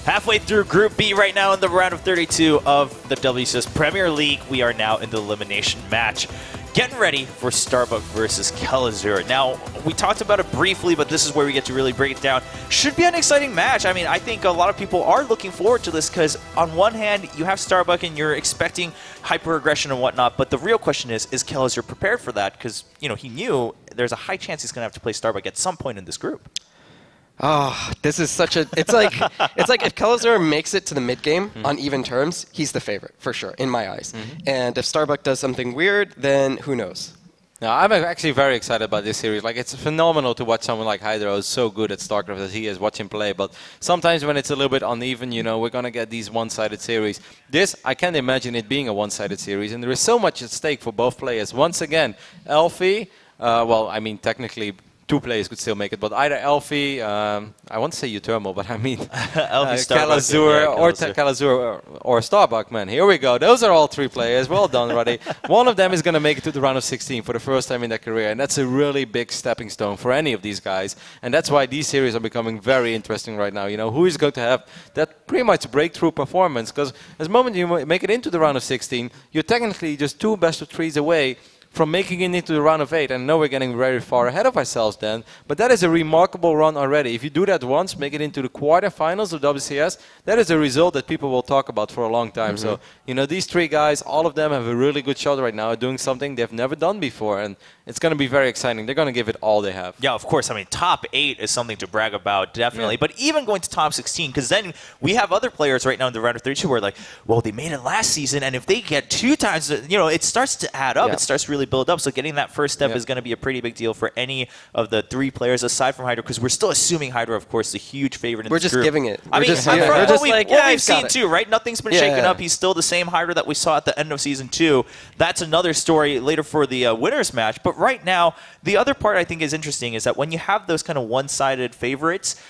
Halfway through Group B right now in the round of 32 of the WCS Premier League. We are now in the elimination match. Getting ready for Starbuck versus Kelazhur. Now, we talked about it briefly, but this is where we get to really break it down. Should be an exciting match. I mean, I think a lot of people are looking forward to this because on one hand, you have Starbuck and you're expecting hyper-aggression and whatnot, but the real question is Kelazhur prepared for that? Because, you know, he knew there's a high chance he's going to have to play Starbuck at some point in this group. Oh, this is such a... It's like if Kelazhur makes it to the mid-game on even terms, he's the favorite, for sure, in my eyes. And if Starbuck does something weird, then who knows? No, I'm actually very excited about this series. Like, it's phenomenal to watch someone like Hydra who's so good at StarCraft as he is, watch him play. But sometimes when it's a little bit uneven, you know, we're going to get these one-sided series. This, I can't imagine it being a one-sided series. And there is so much at stake for both players. Once again, Elfie, well, I mean, technically... two players could still make it, but either Elfie, I want to say Utermo, but I mean Kelazhur or Starbuck, man. Here we go. Those are all three players. Well done, Roddy. One of them is going to make it to the round of 16 for the first time in their career, and that's a really big stepping stone for any of these guys. And that's why these series are becoming very interesting right now. You know, who is going to have that pretty much breakthrough performance? Because the moment you make it into the round of 16, you're technically just two best of threes away from making it into the round of 8. And I know we're getting very far ahead of ourselves then, but that is a remarkable run already. If you do that once, make it into the quarterfinals of WCS, that is a result that people will talk about for a long time. So, you know, these three guys, all of them have a really good shot right now at doing something they've never done before, and it's going to be very exciting. They're going to give it all they have. Yeah, of course. I mean, top 8 is something to brag about, definitely. Yeah. But even going to top 16, because then we have other players right now in the round of 32 who are like, well, they made it last season, and if they get 2 times, you know, it starts to add up. Yeah. It starts to really build up. So getting that first step is going to be a pretty big deal for any of the 3 players aside from Hydra, because we're still assuming Hydra, of course, the huge favorite in we're this just group. Giving it. I mean, what we've seen too, right? Nothing's been shaken up. He's still the same Hydra that we saw at the end of Season 2. That's another story later for the winners match. But right now, the other part I think is interesting is that when you have those kind of one-sided favorites,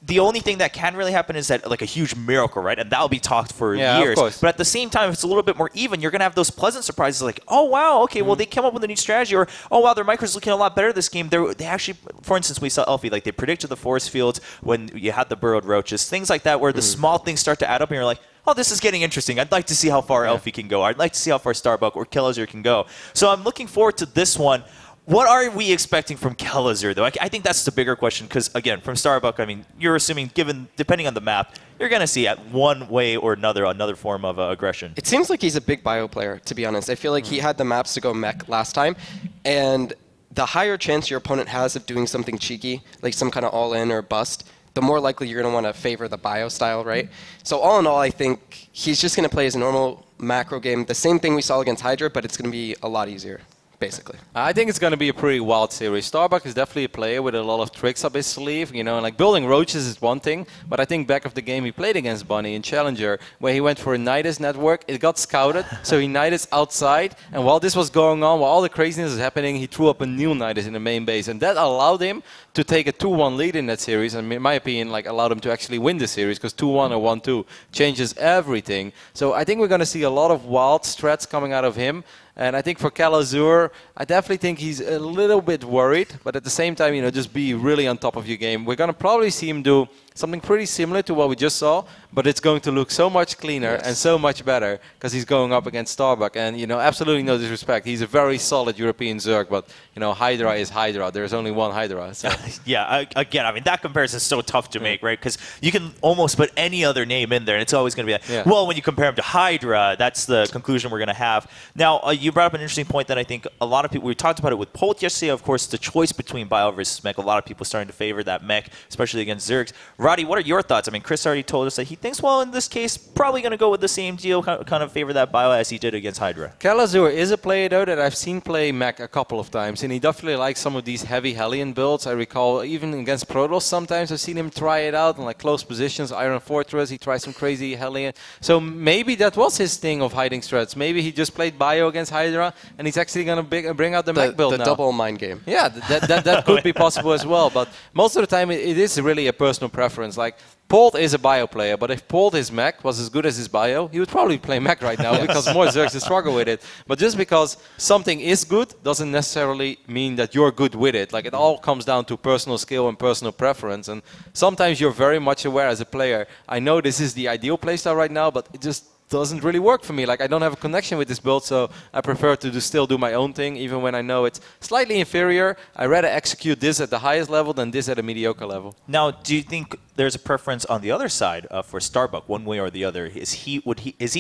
the only thing that can really happen is that like a huge miracle, right? And that'll be talked for years. Of course. But at the same time, if it's a little bit more even, you're going to have those pleasant surprises like, oh, wow, okay, well, they came up with a new strategy, or, oh, wow, their micro's looking a lot better this game. They actually, for instance, we saw Elfie, like they predicted the force fields when you had the burrowed roaches, things like that where the small things start to add up and you're like, oh, this is getting interesting. I'd like to see how far Elfie can go. I'd like to see how far Starbuck or Kelazhur can go. So I'm looking forward to this one. What are we expecting from Kelazhur, though? I think that's the bigger question because, again, from Starbuck, I mean, you're assuming, depending on the map, you're going to see at one way or another form of aggression. It seems like he's a big bio player, to be honest. I feel like he had the maps to go mech last time, and the higher chance your opponent has of doing something cheeky, like some kind of all-in or bust, the more likely you're going to want to favor the bio style, right? So all in all, I think he's just going to play his normal macro game, the same thing we saw against Hydra, but it's going to be a lot easier. Basically. I think it's going to be a pretty wild series. Starbuck is definitely a player with a lot of tricks up his sleeve. You know, like building roaches is one thing, but I think back of the game he played against Bunny in Challenger, where he went for a Nidus network. It got scouted, so he Nidus outside. And while this was going on, while all the craziness is happening, he threw up a new Nidus in the main base. And that allowed him to take a 2-1 lead in that series. And in my opinion, like allowed him to actually win the series, because 2-1 or 1-2 changes everything. So I think we're going to see a lot of wild strats coming out of him. And I think for Kelazhur, I definitely think he's a little bit worried. But at the same time, you know, just be really on top of your game. We're going to probably see him do something pretty similar to what we just saw, but it's going to look so much cleaner and so much better because he's going up against Starbuck. And, you know, absolutely no disrespect. He's a very solid European Zerg, but, you know, Hydra is Hydra. There's only one Hydra. So. Yeah, again, I mean, that comparison is so tough to make, right? Because you can almost put any other name in there, and it's always going to be like, well, when you compare him to Hydra, that's the conclusion we're going to have. Now, you brought up an interesting point that I think a lot of people, we talked about it with Polt yesterday, of course, the choice between Bio versus Mech. A lot of people starting to favor that Mech, especially against Zergs. Roddy, what are your thoughts? I mean, Chris already told us that he thinks, well, in this case, probably going to go with the same deal, kind of favor that Bio as he did against Hydra. Kelazhur is a player, though, that I've seen play Mech a couple of times, and he definitely likes some of these heavy Hellion builds. I recall even against Protoss, sometimes I've seen him try it out in like close positions, Iron Fortress, he tried some crazy Hellion. So maybe that was his thing of hiding strats. Maybe he just played Bio against Hydra, and he's actually going to bring out the mech build the now. double mind game. Yeah, that could be possible as well. But most of the time, it is really a personal preference. Like, Polt is a bio player, but if Polt his mech was as good as his bio, he would probably play mech right now because more Zergs struggle with it. But just because something is good doesn't necessarily mean that you're good with it. Like, it all comes down to personal skill and personal preference. And sometimes you're very much aware as a player, I know this is the ideal playstyle right now, but it just doesn't really work for me. Like, I don't have a connection with this build, so I prefer to still do my own thing, even when I know it's slightly inferior. I'd rather execute this at the highest level than this at a mediocre level. Now, do you think there's a preference on the other side for Starbuck, one way or the other? Is he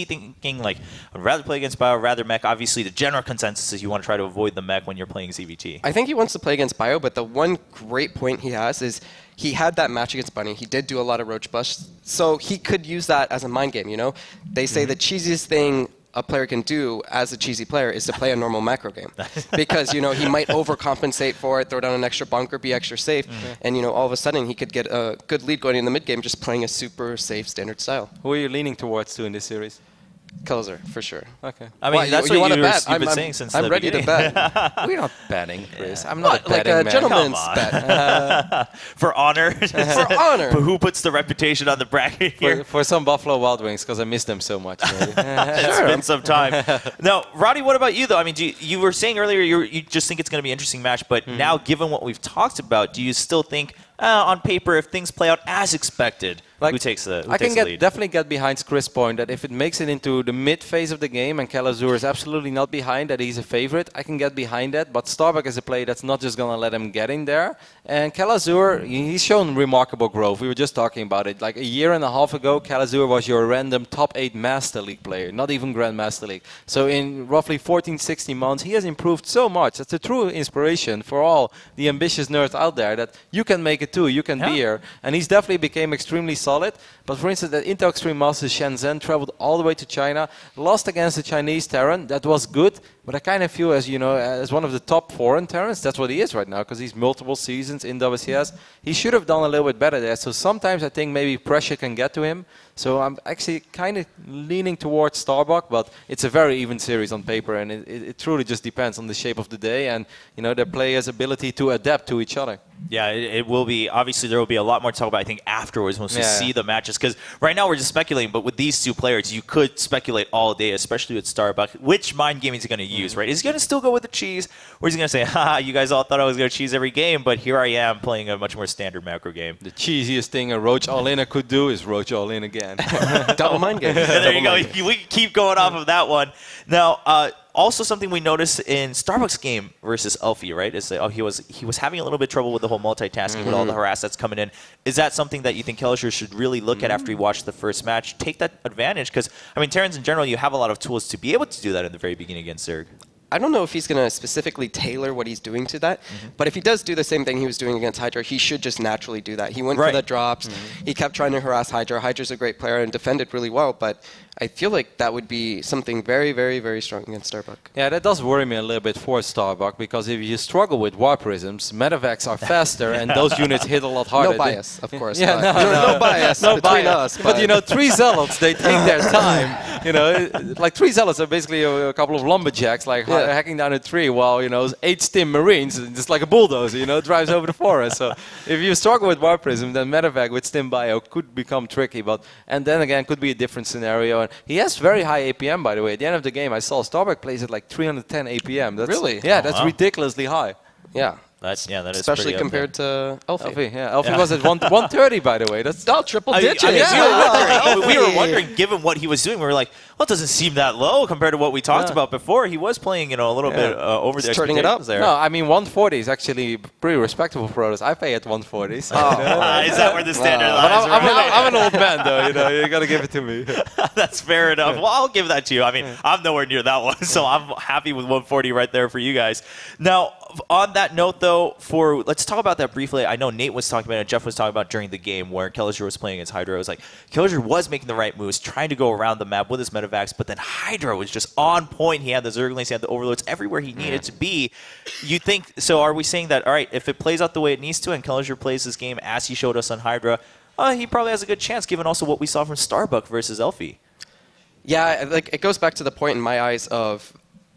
thinking like, I'd rather play against Bio, rather mech? Obviously, the general consensus is you want to try to avoid the mech when you're playing ZvT. I think he wants to play against Bio, but the one great point he has is he had that match against Bunny. He did do a lot of roach busts, so he could use that as a mind game, you know? They say the cheesiest thing a player can do as a cheesy player is to play a normal macro game. Because, you know, he might overcompensate for it, throw down an extra bunker, be extra safe, and, you know, all of a sudden he could get a good lead going in the mid game just playing a super safe standard style. Who are you leaning towards in this series? Kelazhur, for sure. Okay. I mean, that's what wanna bet? you've been saying since the I'm ready to beginning. bet. We're not betting, Chris. I'm What, not a like betting a man. gentleman's Come on. bet. For honor. For honor. But who puts the reputation on the bracket here? For some Buffalo Wild Wings, because I miss them so much. It's been some time. Now, Roddy, what about you, though? I mean, you were saying earlier you just think it's going to be an interesting match, but now, given what we've talked about, do you still think, on paper, if things play out as expected, who takes the lead? Definitely get behind Chris' point that if it makes it into the mid phase of the game and Kelazhur is absolutely not behind that, he's a favorite, I can get behind that. But Starbuck is a play that's not just going to let him get in there. And Kelazhur, he's shown remarkable growth. We were just talking about it. Like a year and a half ago, Kelazhur was your random top 8 Master League player, not even Grandmaster League. So in roughly 14, 16 months, he has improved so much. That's a true inspiration for all the ambitious nerds out there that you can make it too, you can be here. And he's definitely became extremely solid. But for instance, at Intel Extreme Masters Shenzhen, traveled all the way to China, lost against the Chinese Terran. That was good, but I kind of feel as, you know, as one of the top foreign Terrans, that's what he is right now, because he's multiple seasons in WCS. He should have done a little bit better there. So sometimes I think maybe pressure can get to him. So I'm actually kind of leaning towards Starbuck, but it's a very even series on paper, and it truly just depends on the shape of the day and, you know, their players' ability to adapt to each other. Yeah, it will be. Obviously, there will be a lot more to talk about, I think, afterwards once we see the matches. Because right now we're just speculating, but with these two players, you could speculate all day, especially with Starbuck. Which mind game is he going to use, right? Is he going to still go with the cheese? Or is he going to say, haha, you guys all thought I was going to cheese every game, but here I am playing a much more standard macro game? The cheesiest thing a Roach all-inner could do is Roach all-in again. Double mind game. There you go. We can keep going off of that one. Now, also something we noticed in Starbuck's game versus Elfie, right, is that he was having a little bit of trouble with the whole multitasking with all the harass that's coming in. Is that something that you think Kelazhur should really look at after he watched the first match? Take that advantage? Because, I mean, Terrans in general, you have a lot of tools to be able to do that in the very beginning against Zerg. I don't know if he's going to specifically tailor what he's doing to that, but if he does do the same thing he was doing against Hydra, he should just naturally do that. He went for the drops. He kept trying to harass Hydra. Hydra's a great player and defended really well, but I feel like that would be something very, very, very strong against Starbuck. Yeah, that does worry me a little bit for Starbuck, because if you struggle with Warp Prisms, Medevacs are faster and those units hit a lot harder. No bias, of course. Yeah, no bias between us. But, you know, 3 Zealots, they take their time. You know, like 3 Zealots are basically a couple of lumberjacks, like hacking down a tree, while, you know, 8 Stim Marines, just like a bulldozer, you know, drives over the forest. So if you struggle with Warp Prism, then Medevac with Stim Bio could become tricky. And then again, could be a different scenario. He has very high APM, by the way. At the end of the game, I saw Starbuck plays at like 310 APM. That's, really? Yeah, that's ridiculously high. Yeah. That is especially compared to Elfie. Elfie was at 130, by the way. That's triple digits. We were wondering, given what he was doing, we were like, well, it doesn't seem that low compared to what we talked about before. He was playing, you know, a little bit over the turning it up there. No, I mean 140 is actually pretty respectable for us. I pay at 140. So, is that where the standard lies? I'm an old man, though. You know, you gotta give it to me. That's fair enough. Well, I'll give that to you. I mean, I'm nowhere near that one, so I'm happy with 140 right there for you guys. Now, on that note, though, let's talk about that briefly. I know Nate was talking about it, Jeff was talking about during the game where Kelazhur was playing against Hydra. It was like Kelazhur was making the right moves, trying to go around the map with his medevacs, but then Hydra was just on point. He had the Zerglings, he had the overloads everywhere he needed to be. You think, so are we saying that, all right, if it plays out the way it needs to and Kelazhur plays this game as he showed us on Hydra, he probably has a good chance given also what we saw from Starbuck versus Elfie? Yeah, like it goes back to the point in my eyes of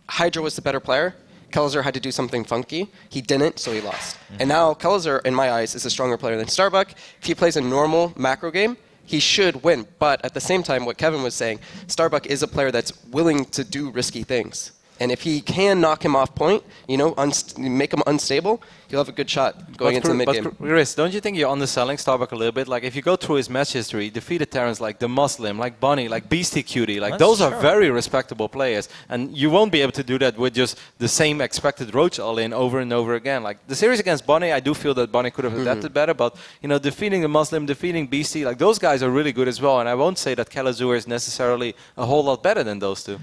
Hydra was the better player. Kelazhur had to do something funky. He didn't, so he lost. And now Kelazhur, in my eyes, is a stronger player than Starbuck. If he plays a normal macro game, he should win. But at the same time, what Kevin was saying, Starbuck is a player that's willing to do risky things. And if he can knock him off point, you know, make him unstable, he'll have a good shot going into the mid-game. But Chris, don't you think you're underselling Starbuck a little bit? Like, if you go through his match history, he defeated Terrans like the Muslim, like Bunny, like Beastie Cutie. Like, those are very respectable players. And you won't be able to do that with just the same expected Roach all-in over and over again. Like, the series against Bunny, I do feel that Bunny could have adapted better. But, you know, defeating the Muslim, defeating Beastie, like, those guys are really good as well. And I won't say that Kelazhur is necessarily a whole lot better than those two.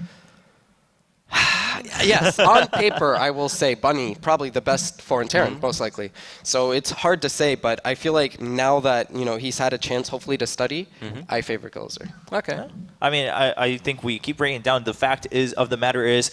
Yes, on paper, I will say Bunny, probably the best foreign Terran, most likely. So it's hard to say, but I feel like now that, you know, he's had a chance, hopefully, to study, I favor Kelazhur. Okay. I mean, I think we keep bringing it down. The fact of the matter is,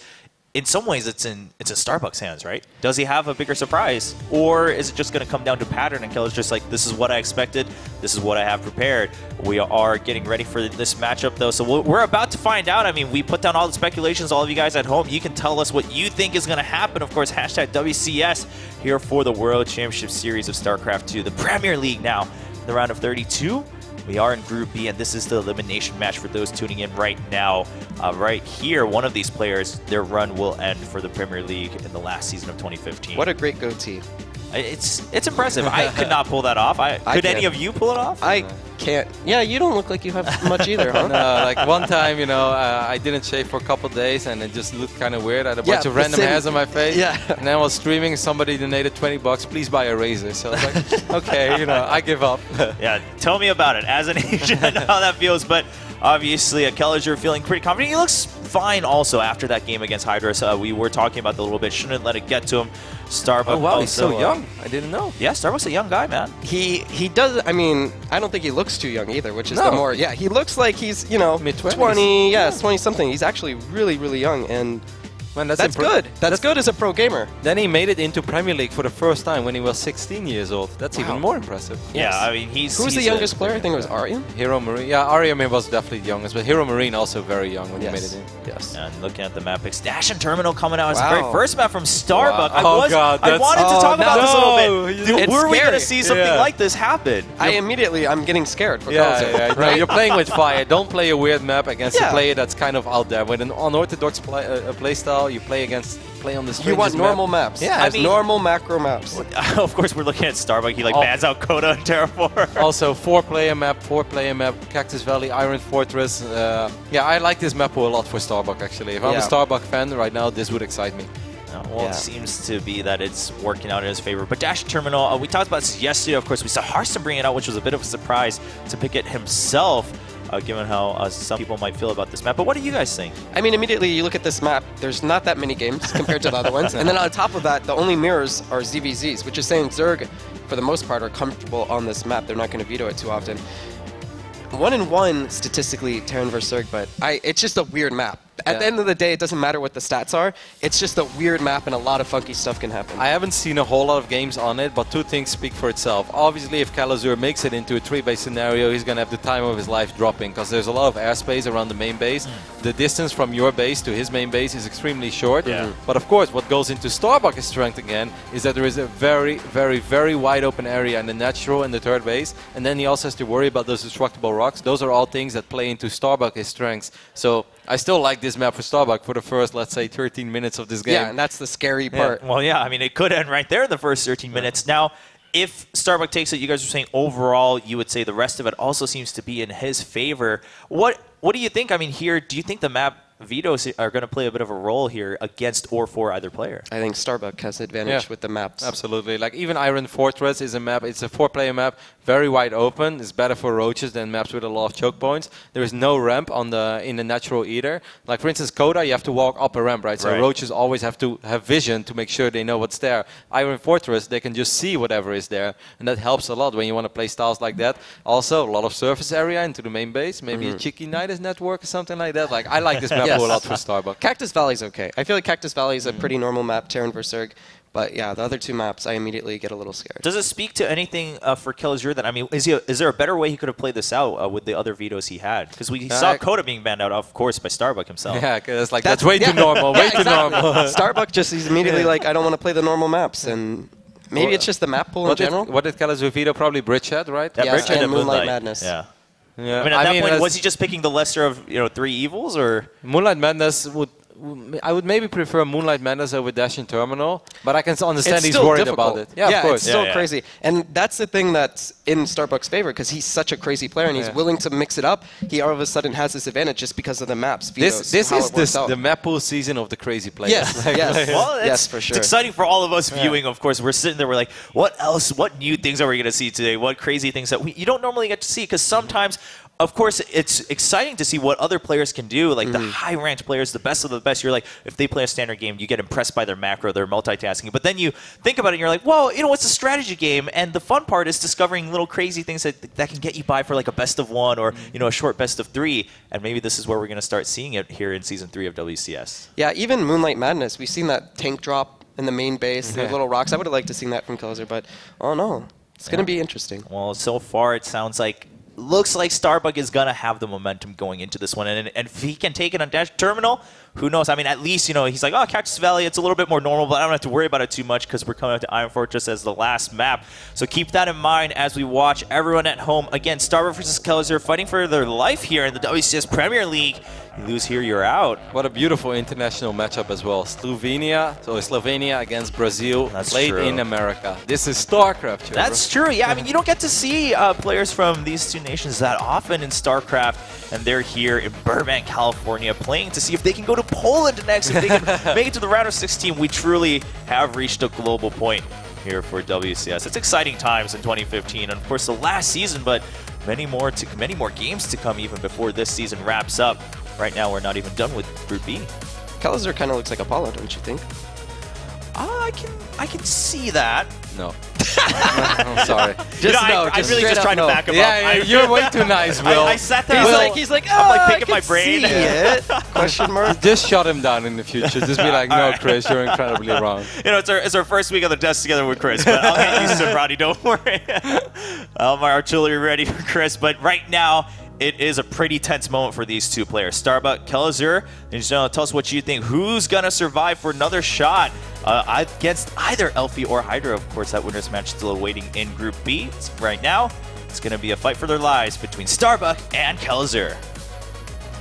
in some ways, it's in Starbuck's hands, right? Does he have a bigger surprise? Or is it just going to come down to pattern and Kelazhur's just like, this is what I expected, this is what I have prepared. We are getting ready for this matchup, though, so we're about to find out. I mean, we put down all the speculations, all of you guys at home. You can tell us what you think is going to happen. Of course, hashtag WCS here for the World Championship Series of StarCraft II, the Premier League now, in the round of 32. We are in Group B, and this is the elimination match for those tuning in right now. Right here, one of these players, their run will end for the Premier League in the last season of 2015. What a great goatee. It's impressive. I could not pull that off. Could any of you pull it off? I can't. Yeah, you don't look like you have much either, huh? No, like one time, you know, I didn't shave for a couple of days, and it just looked kind of weird. I had a bunch of random hairs on my face. Yeah. And then I was streaming, somebody donated $20, please buy a razor. So I was like, okay, you know, I give up. Yeah, tell me about it as an Asian, how that feels. But obviously, Kelazhur feeling pretty confident. He looks fine also after that game against Hydra. So we were talking about that a little bit. Shouldn't let it get to him. Starbuck. Oh, wow, also, he's so young. I didn't know. Yeah, Starbuck's a young guy, man. He does. I mean, I don't think he looks too young either, which is the more. Yeah, he looks like he's, you know, mid-20s. 20. Yeah, 20 something. He's actually really, really young, and Man, that's good. That's good as a pro gamer. Then he made it into Premier League for the first time when he was 16 years old. That's even more impressive. Yeah, I mean, Who's the youngest player? I think it was Arya. Hero Marine. Yeah, Arya was definitely the youngest, but Hero Marine also very young when he made it in. Yes. And looking at the map picks, Dash and Terminal coming out as the very first map from Starbuck. Wow. I wanted to talk about this a little bit. Were we going to see something Yeah. like this happen? I'm getting scared for Yeah, Kelazhur. yeah, Right? no, you're playing with fire. Don't play a weird map against a player that's kind of out there. With an unorthodox play style, you play on the strangest You want normal map. maps. Yeah, I mean, normal macro maps. Of course, we're looking at Starbuck. He bans out Coda and Terraform. Also, four-player map, Cactus Valley, Iron Fortress. Yeah, I like this map a lot for Starbuck, actually. If I'm a Starbuck fan right now, this would excite me. Well, it seems to be that it's working out in his favor. But Dash Terminal, we talked about this yesterday. Of course, we saw Hearthstone bring it out, which was a bit of a surprise to pick it himself, given how some people might feel about this map. But what do you guys think? I mean, immediately you look at this map, there's not that many games compared to the other ones. And then on top of that, the only mirrors are ZvZs, which is saying Zerg, for the most part, are comfortable on this map. They're not going to veto it too often. 1-1 statistically, Terran vs Zerg, but it's just a weird map. At the end of the day, it doesn't matter what the stats are. It's just a weird map, and a lot of funky stuff can happen. I haven't seen a whole lot of games on it, but two things speak for itself. Obviously, if Kelazhur makes it into a 3-base scenario, he's going to have the time of his life dropping, because there's a lot of airspace around the main base. The distance from your base to his main base is extremely short. But of course, what goes into Starbuck's strength again is that there is a very, very, very wide open area in the natural and the third base, and then he also has to worry about those destructible rocks. Those are all things that play into Starbuck's strengths. So I still like this map for Starbuck for the first, let's say, 13 minutes of this game. Yeah, and that's the scary part. Well, yeah, I mean, it could end right there in the first 13 minutes. Now, if Starbuck takes it, you guys are saying overall, you would say the rest of it also seems to be in his favor. What do you think? I mean, here, do you think the map vetoes are going to play a bit of a role here against or for either player? I think Starbuck has the advantage with the maps. Absolutely. Like, even Iron Fortress is a map. It's a 4-player map, very wide open. It's better for roaches than maps with a lot of choke points. There is no ramp in the natural either. Like, for instance, Coda, you have to walk up a ramp, right? So roaches always have to have vision to make sure they know what's there. Iron Fortress, they can just see whatever is there, and that helps a lot when you want to play styles like that. Also, a lot of surface area into the main base, maybe a cheeky Nidus network or something like that. Like, I like this map map Yes. pool a lot for Starbuck. Cactus Valley's okay. I feel like Cactus Valley is a pretty normal map, Terran vs. Zerg. But yeah, the other two maps, I immediately get a little scared. Does it speak to anything for Kelazhur that, I mean, is there a better way he could have played this out with the other vetoes he had? Because we saw Coda being banned out, of course, by Starbuck himself. Yeah, because like, that's way too normal, way too normal. Starbuck just is immediately like, I don't want to play the normal maps. And maybe it's just the map pool in general. What did Kelazhur veto? Probably Bridgehead, right? Yeah, Yes, Bridgehead and Moonlight Madness. Yeah. Yeah. I mean, at that point, was he just picking the lesser of 3 evils, or? Moonlight Madness I would maybe prefer Moonlight Madness over Dash and Terminal, but I can understand It's he's still worried difficult. about it. Yeah, of course. It's still crazy. And that's the thing that's in Starbuck's favor, because he's such a crazy player and he's willing to mix it up. He all of a sudden has this advantage just because of the maps. This is the map pool season of the crazy players. Yes, yes. Well, yes, for sure. It's exciting for all of us viewing, of course. We're sitting there, we're like, what else? What new things are we going to see today? What crazy things that you don't normally get to see? Because sometimes, of course, it's exciting to see what other players can do. Like the high-ranked players, the best of the best. You're like, if they play a standard game, you get impressed by their macro, their multitasking. But then you think about it, and you're like, well, it's a strategy game, and the fun part is discovering little crazy things that can get you by for like a best of 1 or a short best of 3. And maybe this is where we're going to start seeing it here in Season 3 of WCS. Yeah, even Moonlight Madness, we've seen that tank drop in the main base, the little rocks. I would have liked to see that from Kelazhur, but oh no, it's going to be interesting. Well, so far it sounds like looks like Starbuck is going to have the momentum going into this one. And if he can take it on Dash Terminal, who knows? I mean, at least, he's like, oh, Cactus Valley, it's a little bit more normal, but I don't have to worry about it too much because we're coming up to Iron Fortress as the last map. So keep that in mind as we watch everyone at home. Again, Starbuck versus Kelazhur fighting for their life here in the WCS Premier League. You lose here, you're out. What a beautiful international matchup as well. Slovenia against Brazil, played in America. This is StarCraft. Trevor. That's true. Yeah, I mean, you don't get to see players from these two nations that often in StarCraft, and they're here in Burbank, California, playing to see if they can go to Poland next, if they can make it to the round of 16. We truly have reached a global point here for WCS. It's exciting times in 2015, and of course the last season, but many more games to come even before this season wraps up. Right now, we're not even done with Group B. Kelazhur kind of looks like Apollo, don't you think? I can see that. No. I'm sorry. I'm really just trying to back him up. Yeah, you're way too nice, Will. I sat there. He's like, I'm like I picking my brain. see it. Question mark. Just shut him down in the future. Just be like, no, Chris, you're incredibly wrong. It's our first week on the desk together with Chris, but I'll get used to it, Roddy. Don't worry. My artillery ready for Chris, but right now, it is a pretty tense moment for these two players. Starbuck, Kelazhur, and tell us what you think. Who's going to survive for another shot against either Elfie or Hydra? Of course, that winner's match still awaiting in Group B. Right now, it's going to be a fight for their lives between Starbuck and Kelazhur.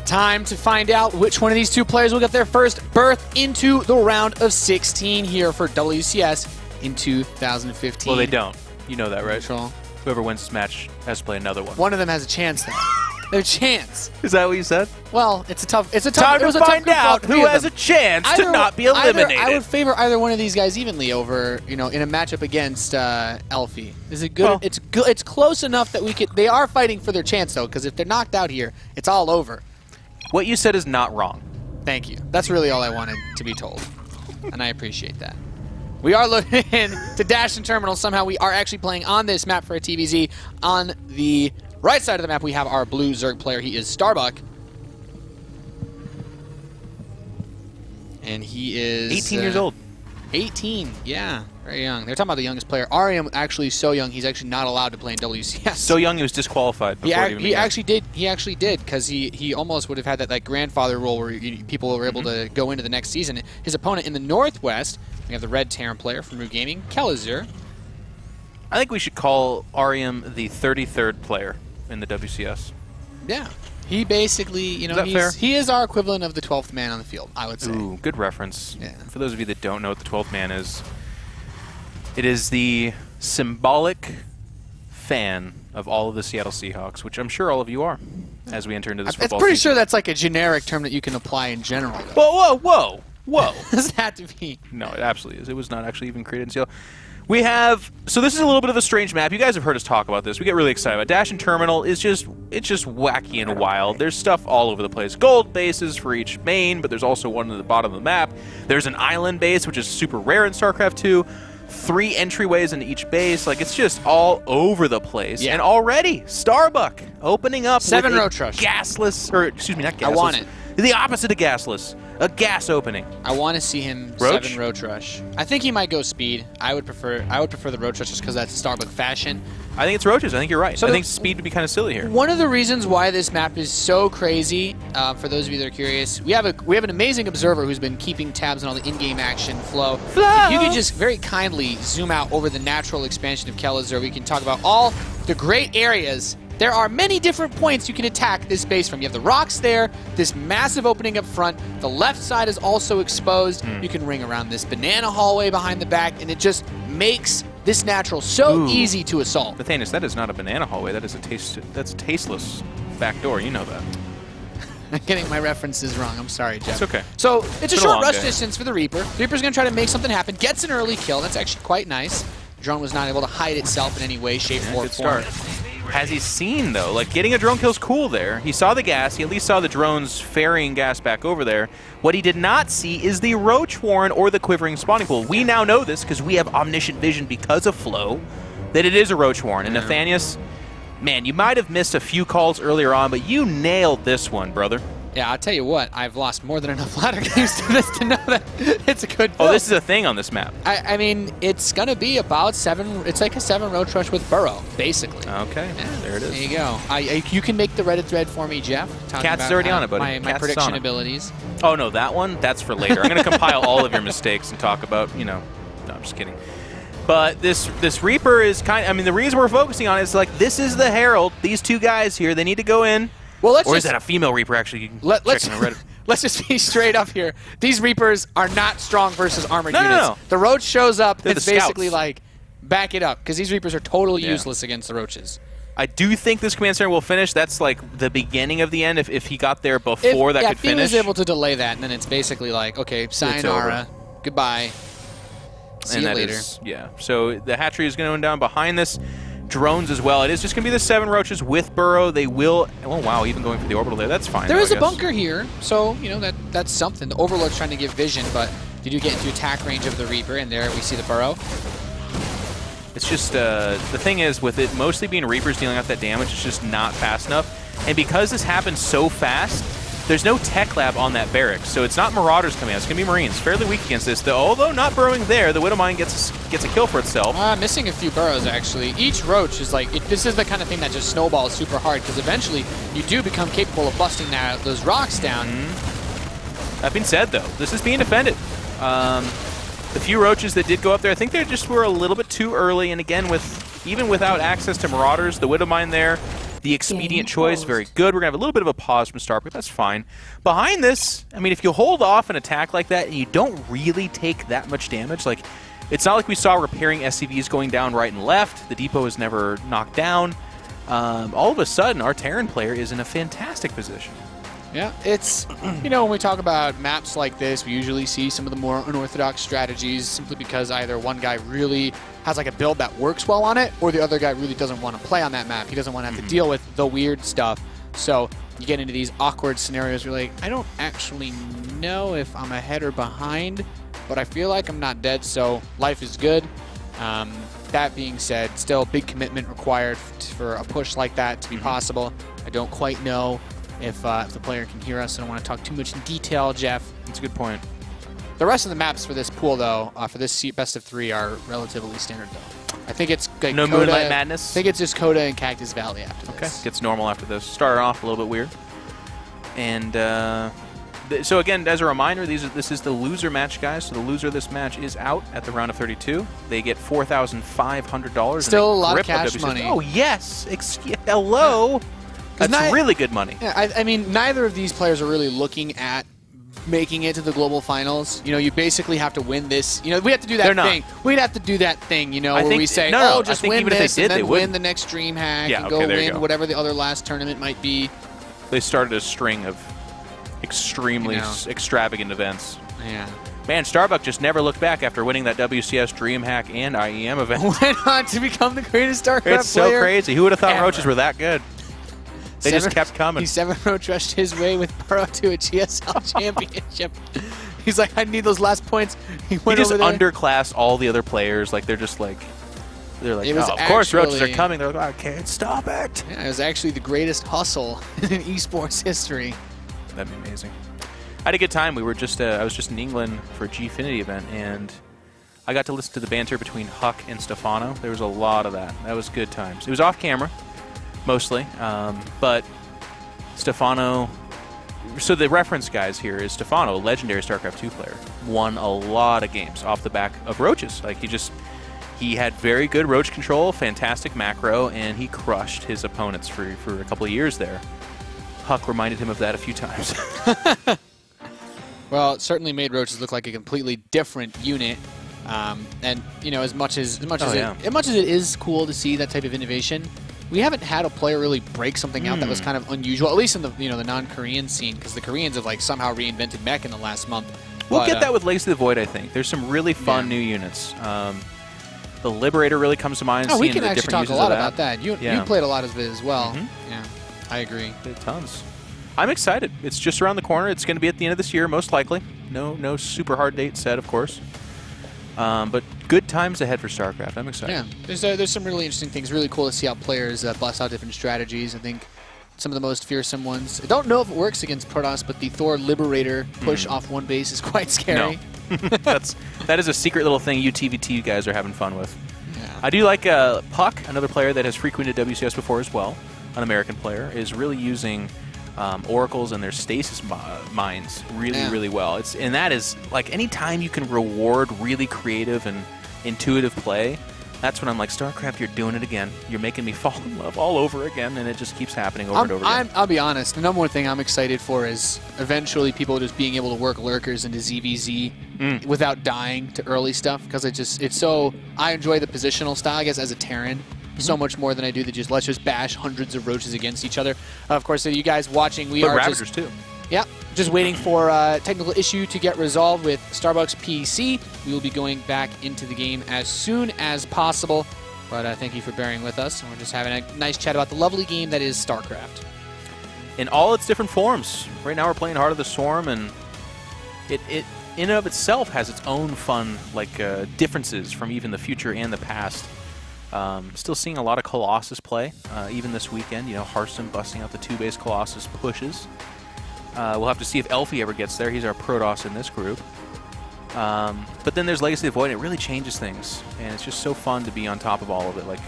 Time to find out which one of these two players will get their first berth into the round of 16 here for WCS in 2015. Well, they don't. You know that, right? Neutral. Whoever wins this match has to play another one. One of them has a chance, though. Their chance. Is that what you said? Well, it's a tough. Time to find out who has a chance to not be eliminated. I would favor either one of these guys evenly over, in a matchup against Elfie. Is it good? Well, it's good. It's close enough that we could. They are fighting for their chance, though, because if they're knocked out here, it's all over. What you said is not wrong. Thank you. That's really all I wanted to be told, and I appreciate that. We are looking to Dash and Terminal. Somehow we are actually playing on this map for a TVZ. On the right side of the map, we have our blue Zerg player. He is Starbuck. And he is 18 years old. 18, yeah. Very young. They're talking about the youngest player. Ariam actually so young, he's actually not allowed to play in WCS. So young, he was disqualified. He actually did. He actually did, because he almost would have had that grandfather role where people were able to go into the next season. His opponent in the Northwest, we have the red Terran player from Ru Gaming, Kelazhur. I think we should call Ariam the 33rd player in the WCS. Yeah. He basically, he is our equivalent of the 12th man on the field, I would say. Ooh, good reference. Yeah. For those of you that don't know what the 12th man is, it is the symbolic fan of all of the Seattle Seahawks, which I'm sure all of you are, as we enter into this football It's pretty season. sure that's like a generic term that you can apply in general. Whoa, whoa, whoa, whoa. Does it have to be? No, it absolutely is. It was not actually even created in Seattle. We have, so this is a little bit of a strange map. You guys have heard us talk about this. We get really excited about it. Dash and Terminal is just wacky and wild. There's stuff all over the place. Gold bases for each main, but there's also one at the bottom of the map. There's an island base, which is super rare in StarCraft II. 3 entryways into each base. Like, it's just all over the place. Yeah. And already, Starbuck opening up 7 with Ro32. gasless, or excuse me, not gasless. I want it. The opposite of gasless. A gas opening. I want to see him Roach? 7 Roach Rush. I think he might go speed. I would prefer the Roach Rush just because that's Starbuck fashion. I think it's roaches. I think you're right. So I think speed would be kind of silly here. One of the reasons why this map is so crazy, for those of you that are curious, we have an amazing observer who's been keeping tabs on all the in-game action flow. If you could just very kindly zoom out over the natural expansion of Kelazhur, we can talk about all the great areas. There are many different points you can attack this base from. You have the rocks there, this massive opening up front. The left side is also exposed. You can ring around this banana hallway behind the back, and it just makes this natural so easy to assault. Nathanis, that is not a banana hallway. That is that's a tasteless back door. You know that. I'm getting my references wrong. I'm sorry, Jeff. It's okay. So it's a been a short long rush day. distance for the Reaper. The Reaper's going to try to make something happen. Gets an early kill. That's actually quite nice. The drone was not able to hide itself in any way, shape, or Good form. start. Has he seen, though? Like, getting a drone kill's cool there. He saw the gas. He at least saw the drones ferrying gas back over there. What he did not see is the Roach Warren or the Quivering Spawning Pool. We now know this because we have omniscient vision because of Flow, that it is a Roach Warren. And Nathanius, man, you might have missed a few calls earlier on, but you nailed this one, brother. Yeah, I'll tell you what. I've lost more than enough ladder games to this to know that it's a good build. Oh, this is a thing on this map. I mean, it's going to be about 7. It's like a 7 Roach Rush with Burrow, basically. Okay, there it is. There you go. You can make the Reddit thread for me, Jeff. Cat's already on it, buddy. My Cat's prediction on it. abilities. Oh, no, that one? That's for later. I'm going to compile all of your mistakes and talk about, no, I'm just kidding. But this Reaper is the reason we're focusing on it is like, this is the Herald. These two guys here, they need to go in. Well, Or is that a female Reaper, actually? You can Let's check on Reddit. let's just be straight up here. These Reapers are not strong versus armored No, no, units. no. The Roach shows up. They're It's the basically scouts. like, back it up, because these Reapers are totally useless against the Roaches. I do think this command center will finish. That's like the beginning of the end. If he got there before that could if he finish. was able to delay that, and then it's basically like, okay, sayonara, goodbye, see and you that later. yeah. So the hatchery is going down behind this. Drones as well. It is just going to be the 7 Roaches with Burrow. They will... Oh, wow, even going for the orbital there. That's fine. There though, is I a guess. bunker here, so, that's something. The Overlord's trying to give vision, but you do get into attack range of the Reaper, and there we see the Burrow. It's just... the thing is, with it mostly being Reapers dealing out that damage, it's just not fast enough. And because this happens so fast, there's no tech lab on that barracks, so it's not Marauders coming out. It's going to be Marines. Fairly weak against this, though. Although not burrowing there, the Widowmine gets a kill for itself. Missing a few burrows, actually. Each Roach is like, this is the kind of thing that just snowballs super hard, because eventually you do become capable of busting those rocks down. That being said, though, this is being defended. The few Roaches that did go up there, I think they just were a little bit too early, and again, even without access to Marauders, the Widowmine there, the expedient choice, very good. We're going to have a little bit of a pause from Starbuck. That's fine. Behind this, I mean, if you hold off an attack like that and you don't really take that much damage, like, it's not like we saw repairing SCVs going down right and left. The depot is never knocked down. All of a sudden, our Terran player is in a fantastic position. Yeah, it's, when we talk about maps like this, we usually see some of the more unorthodox strategies simply because either one guy really has like a build that works well on it, or the other guy really doesn't want to play on that map. He doesn't want to have to deal with the weird stuff. So you get into these awkward scenarios where you're like, I don't actually know if I'm ahead or behind, but I feel like I'm not dead, so life is good. That being said, still big commitment required for a push like that to be possible. I don't quite know if the player can hear us. I don't want to talk too much in detail, Jeff. That's a good point. The rest of the maps for this pool, though, for this best of 3 are relatively standard, though. I think it's like No Coda, Moonlight Madness? I think it's just Coda and Cactus Valley after Okay, this. gets normal after this. Started off a little bit weird. And so again, as a reminder, this is the loser match, guys. So the loser of this match is out at the round of 32. They get $4,500. Still and a lot of grip cash WCS. money. Oh, yes. Hello. That's really good money. Yeah, I mean, neither of these players are really looking at making it to the global finals. You basically have to win this. We have to do that thing. We'd have to do that thing, where we say, just win this and then win the next DreamHack and go win whatever the other last tournament might be. They started a string of extremely extravagant events. Yeah. Man, Starbuck just never looked back after winning that WCS DreamHack and IEM event. Went on to become the greatest StarCraft player. It's so crazy. Who would have thought ever. Roaches were that good? They just kept coming. He 7 Roach rushed his way with Burrow to a GSL championship. He's like, I need those last points. He just over there. underclassed all the other players. Like, they're like, It was of course Roaches are actually- coming. They're like, I can't stop it. Yeah, it was actually the greatest hustle in esports history. That'd be amazing. I had a good time. We were just I was just in England for a Gfinity event, and I got to listen to the banter between Huck and Stefano. There was a lot of that. That was good times. It was off camera, mostly, but Stefano. So the reference, guys, here is Stefano, a legendary StarCraft II player, won a lot of games off the back of roaches. Like he had very good roach control, fantastic macro, and he crushed his opponents for a couple of years there. Huck reminded him of that a few times. Well, it certainly made roaches look like a completely different unit. And you know, as much as it is cool to see that type of innovation, we haven't had a player really break something out that was kind of unusual, at least in the the non-Korean scene, because the Koreans have like somehow reinvented mech in the last month. We'll get that with Legacy of the Void, I think. There's some really fun new units. The Liberator really comes to mind. Oh, we can actually talk a lot about that. You played a lot of it as well. Yeah, I agree. Tons. I'm excited. It's just around the corner. It's going to be at the end of this year, most likely. No super hard date set, of course. But good times ahead for StarCraft. I'm excited. Yeah, there's some really interesting things. Really cool to see how players bust out different strategies. I think some of the most fearsome ones. I don't know if it works against Protoss, but the Thor Liberator push off one base is quite scary. No. that is a secret little thing you ZvT guys are having fun with. Yeah. I do like Puck, another player that has frequented WCS before as well, an American player, is really using oracles and their stasis mines really well. And that is like any time you can reward really creative and intuitive play, that's when I'm like, StarCraft, you're doing it again. You're making me fall in love all over again, and it just keeps happening over and over again. I'll be honest. The number one thing I'm excited for is eventually people just being able to work lurkers into ZvZ without dying to early stuff, because it's so. I enjoy the positional style, I guess, as a Terran. So much more than I do the let's just bash hundreds of roaches against each other. Of course, so you guys watching, we are Ravagers too. Yeah, just waiting for a technical issue to get resolved with Starbuck's PC. We will be going back into the game as soon as possible. But thank you for bearing with us, and we're just having a nice chat about the lovely game that is StarCraft. In all its different forms. Right now we're playing Heart of the Swarm, and it in and of itself has its own fun differences from even the future and the past. Still seeing a lot of Colossus play, even this weekend. Hearthstone busting out the 2-base Colossus pushes. We'll have to see if Elfie ever gets there. He's our Protoss in this group. But then there's Legacy of the Void, and it really changes things. And it's just so fun to be on top of all of it. Like,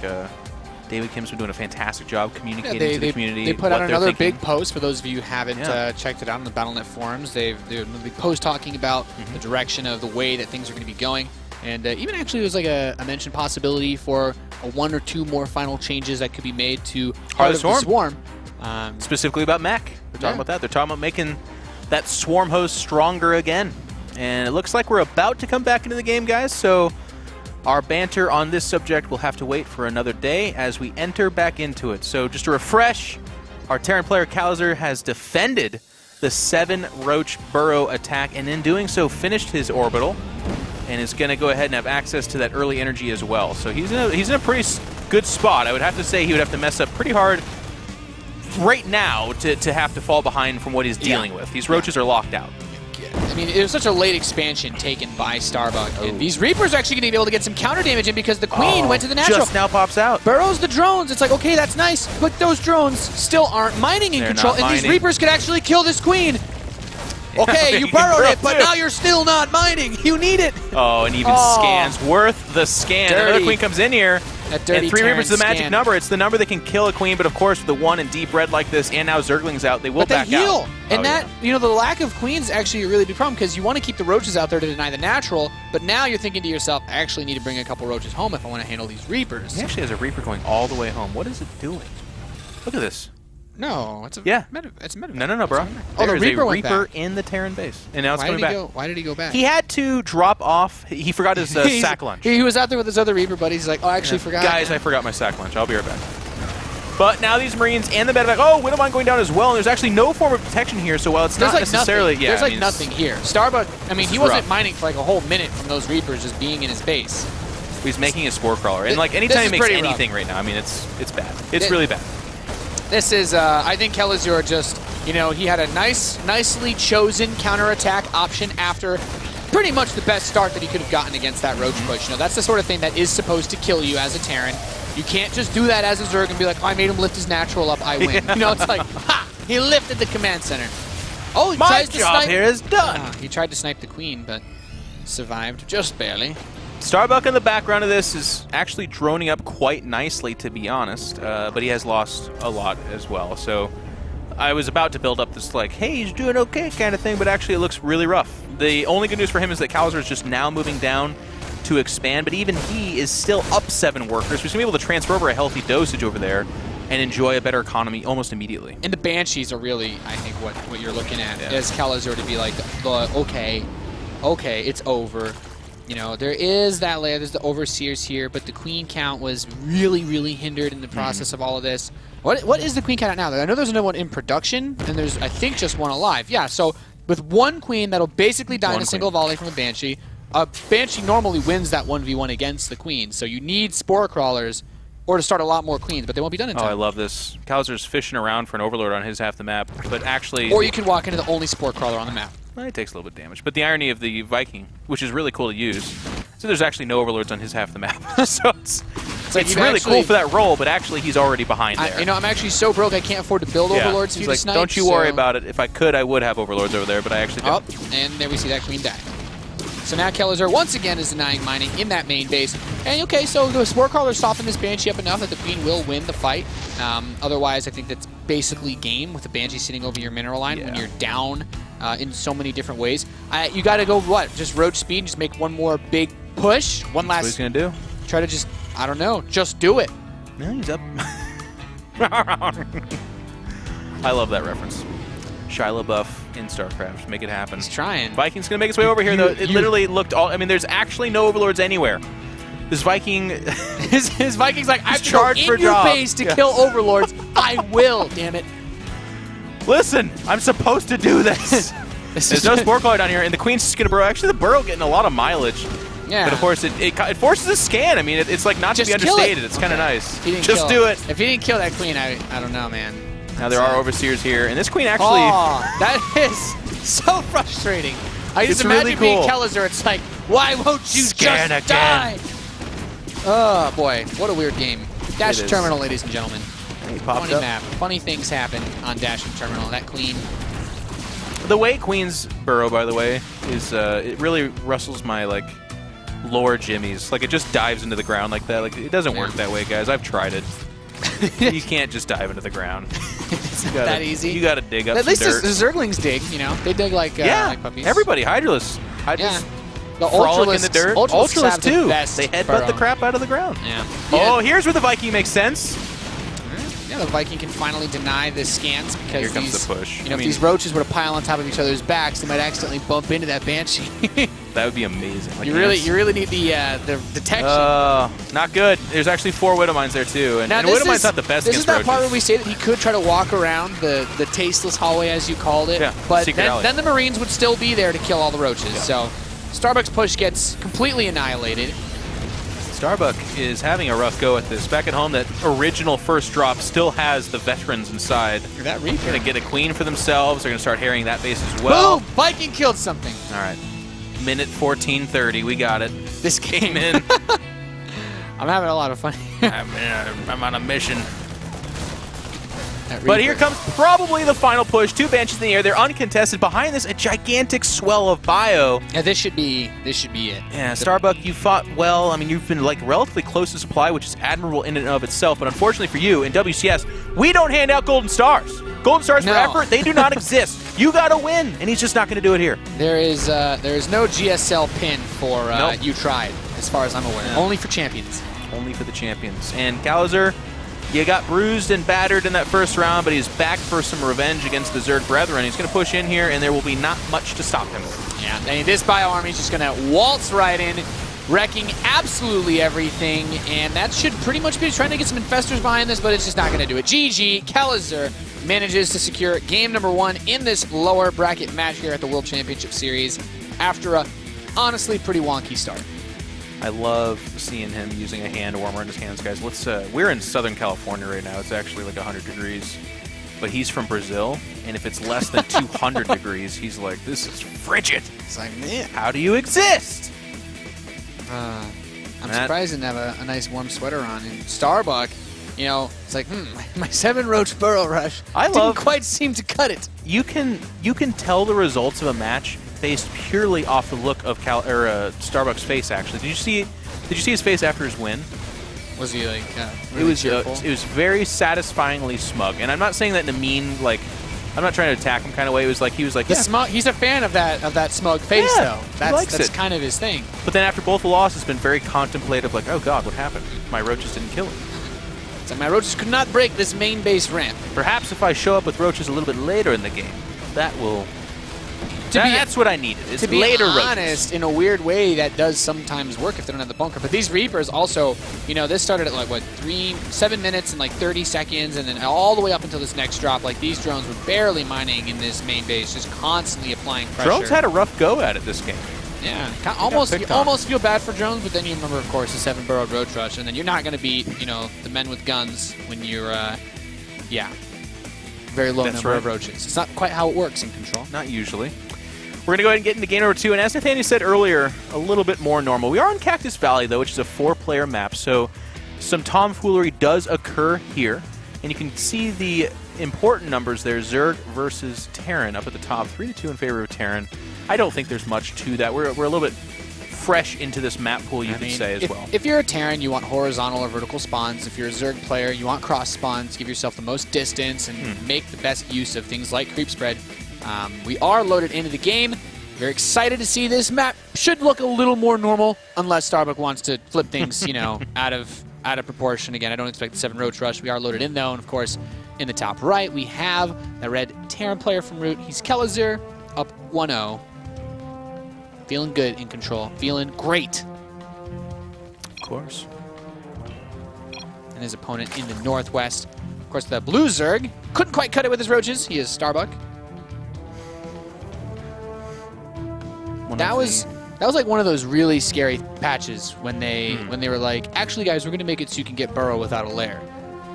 David Kim's been doing a fantastic job communicating to the community. They put out another big post, for those of you who haven't checked it out on the Battle.net forums. They're a big post talking about the direction of the way that things are going to be going. And even actually, there was like a mentioned possibility for one or two more final changes that could be made to Heart of the Swarm. Specifically about mech. They're talking about that. They're talking about making that Swarm host stronger again. And it looks like we're about to come back into the game, guys. So our banter on this subject will have to wait for another day as we enter back into it. So just to refresh, our Terran player Kelazhur has defended the 7 Roach Burrow attack, and in doing so finished his orbital, and is going to go ahead and have access to that early energy as well. So he's in a pretty good spot. I would have to say he would have to mess up pretty hard right now to have to fall behind from what he's dealing with. These roaches are locked out. I mean, it was such a late expansion taken by Starbuck. And these Reapers are actually going to be able to get some counter damage in because the Queen went to the natural. Just now pops out. Burrows the drones. It's like, okay, that's nice, but those drones still aren't mining in control. And these Reapers could actually kill this Queen. Okay, you burrowed it, but now you're still not mining. You need it. Oh, and even scans. Worth the scan. Another Queen comes in here. And 3 Reapers is the magic number. It's the number that can kill a Queen, but of course, with the 1 in deep red like this, and now Zergling's out, they will back out. But they heal. And the lack of Queens is actually a really big problem, because you want to keep the roaches out there to deny the natural, but now you're thinking to yourself, I actually need to bring a couple roaches home if I want to handle these Reapers. He actually has a Reaper going all the way home. What is it doing? Look at this. No, it's a it's a medevac. No, bro. Oh, the Reaper went back. In the Terran base, and now it's coming back. Why did he go back? He had to drop off. He forgot his sack lunch. He was out there with his other Reaper buddies. He's like, oh, I actually forgot. Guys, I forgot my sack lunch. I'll be right back. But now these Marines and the medevac. Oh, Widowmine going down as well. And there's actually no form of protection here. So while it's not necessarily, there's nothing here. Starbuck. I mean, he wasn't mining for like a whole minute from those Reapers just being in his base. He's making a spore crawler, and like anytime he makes anything right now, I mean, it's bad. It's really bad. This is, I think Kelazhur just, he had a nicely chosen counterattack option after pretty much the best start that he could have gotten against that Roach push. That's the sort of thing that is supposed to kill you as a Terran. You can't just do that as a Zerg and be like, oh, I made him lift his natural up, I win. It's like, ha! He lifted the command center. Oh, he My tries to job snipe. here is done. He tried to snipe the queen, but survived just barely. Starbuck in the background of this is actually droning up quite nicely, to be honest, but he has lost a lot as well. So I was about to build up this, like, hey, he's doing okay kind of thing, but actually it looks really rough. The only good news for him is that Kelazhur is just now moving down to expand, but even he is still up 7 workers. He's going to be able to transfer over a healthy dosage over there and enjoy a better economy almost immediately. And the Banshees are really, I think, what you're looking at as Kelazhur to be like, okay, it's over. You know, there is that layer, there's the Overseers here, but the Queen count was really, really hindered in the process of all of this. What is the Queen count at now? I know there's another one in production, and there's, I think, just one alive. Yeah, so with one Queen, that'll basically die in a single volley from a Banshee. A Banshee normally wins that 1v1 against the Queen, so you need Spore Crawlers or to start a lot more Queens, but they won't be done in time. Oh, I love this. Kelazhur's fishing around for an Overlord on his half the map, but actually... Or you can walk into the only Spore Crawler on the map. Well, it takes a little bit of damage. But the irony of the Viking, which is really cool to use, so there's actually no Overlords on his half the map. So it's really cool for that role, but actually he's already behind there. You know, I'm actually so broke I can't afford to build Overlords for you to snipe. Don't you worry about it. If I could, I would have Overlords over there, but I actually don't. Oh, and there we see that Queen die. So now Kelazhur once again is denying mining in that main base. And okay, so the Spore Crawler softened this Banshee up enough that the Queen will win the fight. Otherwise, I think that's basically game with the Banshee sitting over your mineral line when you're down in so many different ways. You got to go, what, just roach speed and just make one more big push? One last... That's what he's going to do. Try to just, I don't know, just do it. Yeah, he's up. I love that reference. Shia LaBeouf in StarCraft. Make it happen. He's trying. Viking's going to make his way over here, though. It literally looked all... I mean, there's actually no Overlords anywhere. This Viking... his Viking's like, I've charged for your base to kill Overlords. I will, damn it. Listen, I'm supposed to do this. There's no Spore Crawler down here, and the Queen's just going to burrow. Actually, the burrow getting a lot of mileage. Yeah. But of course, it forces a scan. I mean, it's like not just to be understated. It's kind of nice. Just do it. If he didn't kill that Queen, I don't know, man. Now there are Overseers here, and this Queen actually... Oh, that is so frustrating. I just imagine really being Kelazhur, it's like, why won't you scan just again. die? Oh, boy. What a weird game. Dash Terminal, ladies and gentlemen. Funny map. Funny things happen on Dash Terminal. That Queen... The way Queens burrow, by the way, is it really rustles my, like, lore jimmies. Like, it just dives into the ground like that. Like, it doesn't work that way, guys. I've tried it. You can't just dive into the ground. It's not that easy. You gotta dig up At least dirt. the Zerglings dig, you know. They dig like puppies. Everybody. Hydralis. The frolic in the dirt. Ultralisk too. They headbutt burrow. the crap out of the ground. Yeah. Oh, here's where the Viking makes sense. Yeah, the Viking can finally deny the scans because here comes the push. You know, if these roaches were to pile on top of each other's backs, they might accidentally bump into that Banshee. That would be amazing. Like you really need the detection. Not good. There's actually 4 Widow Mines there too, and Widow Mine's not the best. This is that roaches. part where we say that he could try to walk around the tasteless hallway, as you called it. Yeah, but then the Marines would still be there to kill all the roaches. Yeah. So Starbuck's push gets completely annihilated. Starbuck is having a rough go at this. Back at home, that original first drop still has the veterans inside. That Reaper. They're going to get a Queen for themselves. They're going to start harrying that base as well. Boom! Viking killed something. All right. Minute 14:30. We got it. This game in. I'm having a lot of fun. I'm on a mission. But here comes probably the final push. 2 Banshees in the air. They're uncontested. Behind this, a gigantic swell of bio. Yeah, this should be it. Yeah, Starbuck, you fought well. I mean, you've been like relatively close to supply, which is admirable in and of itself. But unfortunately for you, in WCS, we don't hand out golden stars. Golden stars for effort, they do not exist. You got to win, and he's just not going to do it here. There is no GSL pin for You Tried, as far as I'm aware. Yeah. Only for champions. Only for the champions. And Kelazhur, you got bruised and battered in that first round, but he's back for some revenge against the Zerg Brethren. He's going to push in here, and there will be not much to stop him. Yeah, and this bio army is just going to waltz right in, wrecking absolutely everything, and that should pretty much be trying to get some infestors behind this, but it's just not going to do it. GG, Kelazhur manages to secure game number 1 in this lower bracket match here at the World Championship Series after a honestly pretty wonky start. I love seeing him using a hand warmer in his hands, guys. We're in Southern California right now. It's actually like 100 degrees. But he's from Brazil, and if it's less than 200 degrees, he's like, this is frigid. It's like, man, how do you exist? I'm surprised he didn't have a nice warm sweater on. And Starbuck, You know, it's like, my 7 Roach Burrow Rush didn't quite seem to cut it. You can tell the results of a match based purely off the look of Starbuck's face. Actually, did you see his face after his win? Was he like? Really it was very satisfyingly smug, and I'm not saying that in a mean like. I'm not trying to attack him kind of way. It was like he was like, smug. He's a fan of that smug face, though. That's kind of his thing. But then after both the losses, it's been very contemplative. Like, oh God, what happened? My roaches didn't kill him. So my roaches could not break this main base ramp. Perhaps if I show up with roaches a little bit later in the game, that will. That's what I needed. Is to be later honest, roaches. in a weird way, that does sometimes work if they don't have the bunker. But these Reapers also, you know, this started at like what 7 minutes and like 30 seconds, and then all the way up until this next drop. Like these drones were barely mining in this main base, just constantly applying pressure. Drones had a rough go at it this game. Yeah, you almost feel bad for drones, but then you remember, of course, the 7 burrowed Roach Rush, and then you're not going to beat, you know, the men with guns when you're, very low number of roaches. It's not quite how it works in Control. Not usually. We're going to go ahead and get into game number 2, and as Nathaniel said earlier, a little bit more normal. We are on Cactus Valley, though, which is a 4-player map, so some tomfoolery does occur here, and you can see the important numbers there. Zerg versus Terran up at the top, 3-2 in favor of Terran. I don't think there's much to that. We're a little bit fresh into this map pool, you could say, as well. If you're a Terran, you want horizontal or vertical spawns. If you're a Zerg player, you want cross spawns. Give yourself the most distance and make the best use of things like creep spread. We are loaded into the game. Very excited to see this map. Should look a little more normal, unless Starbuck wants to flip things, you know, out of proportion. Again, I don't expect the 7 Roach Rush. We are loaded in, though, and of course, in the top right, we have the red Terran player from Root. He's Kelazhur, up 1-0. Feeling good in Control. Feeling great. Of course. And his opponent in the northwest. Of course, the blue Zerg couldn't quite cut it with his roaches. He is Starbuck. That was like one of those really scary patches when they were like, actually, guys, we're going to make it so you can get burrow without a lair.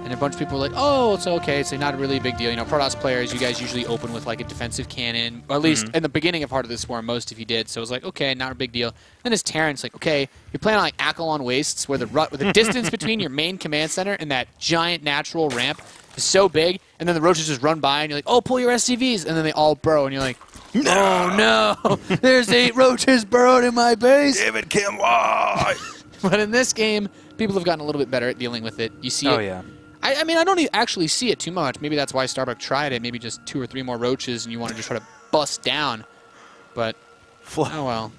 And a bunch of people were like, oh, it's okay. It's not really a big deal. You know, Protoss players, you guys usually open with like a defensive cannon, or at least in the beginning of Heart of the Swarm, most of you did. So it was like, okay, not a big deal. Then as Terran's like, okay, you're playing on like Akalon Wastes, where the distance between your main command center and that giant natural ramp is so big, and then the roaches just run by, and you're like, oh, pull your SCVs, and then they all burrow, and you're like, oh no, there's 8 roaches burrowed in my base. David Kim, why? But in this game, people have gotten a little bit better at dealing with it. You see it. Oh, yeah. I mean, I don't actually see it too much. Maybe that's why Starbuck tried it. Maybe just 2 or 3 more roaches, and you want to just try to bust down. But, oh well.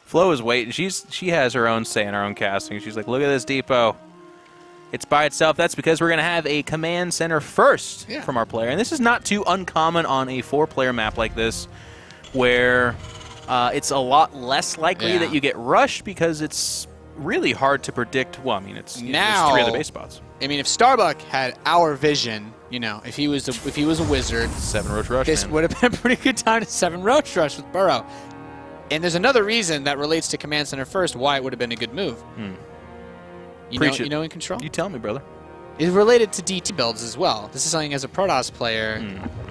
Flo is waiting. She has her own say in her own casting. She's like, look at this depot. It's by itself. That's because we're going to have a command center first from our player. And this is not too uncommon on a 4-player map like this, where it's a lot less likely that you get rushed because it's really hard to predict. Well, I mean, it's now, there's 3 other base spots. I mean, if Starbuck had our vision, you know, if he was a wizard, 7 Roach Rush. This would have been a pretty good time to 7 Roach Rush with Burrow. And there's another reason that relates to command center first why it would have been a good move. You know in Control? You tell me, brother. It's related to DT builds as well. This is something as a Protoss player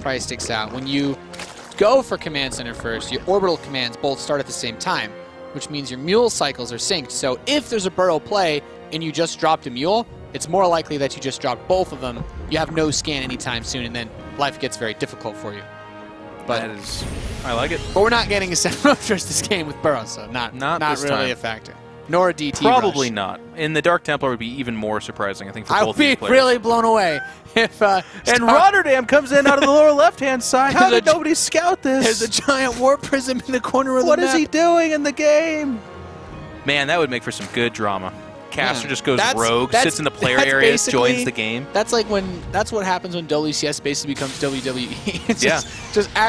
probably sticks out. When you go for command center first, your orbital commands both start at the same time, which means your mule cycles are synced. So if there's a Burrow play and you just dropped a mule, it's more likely that you just dropped both of them. You have no scan anytime soon, and then life gets very difficult for you. But I like it. But we're not getting a 7 Roach Rush this game with Burrow, so not really a factor. Nor a DT Probably rush. not. And the Dark Templar would be even more surprising, I think, for both these players. I would be really blown away if... and Rotterdam comes in out of the lower left-hand side. How did nobody scout this? There's a giant warp prism in the corner of the map. What is he doing in the game? Man, that would make for some good drama. Caster just goes rogue, sits in the player area, joins the game. That's what happens when WCS basically becomes WWE.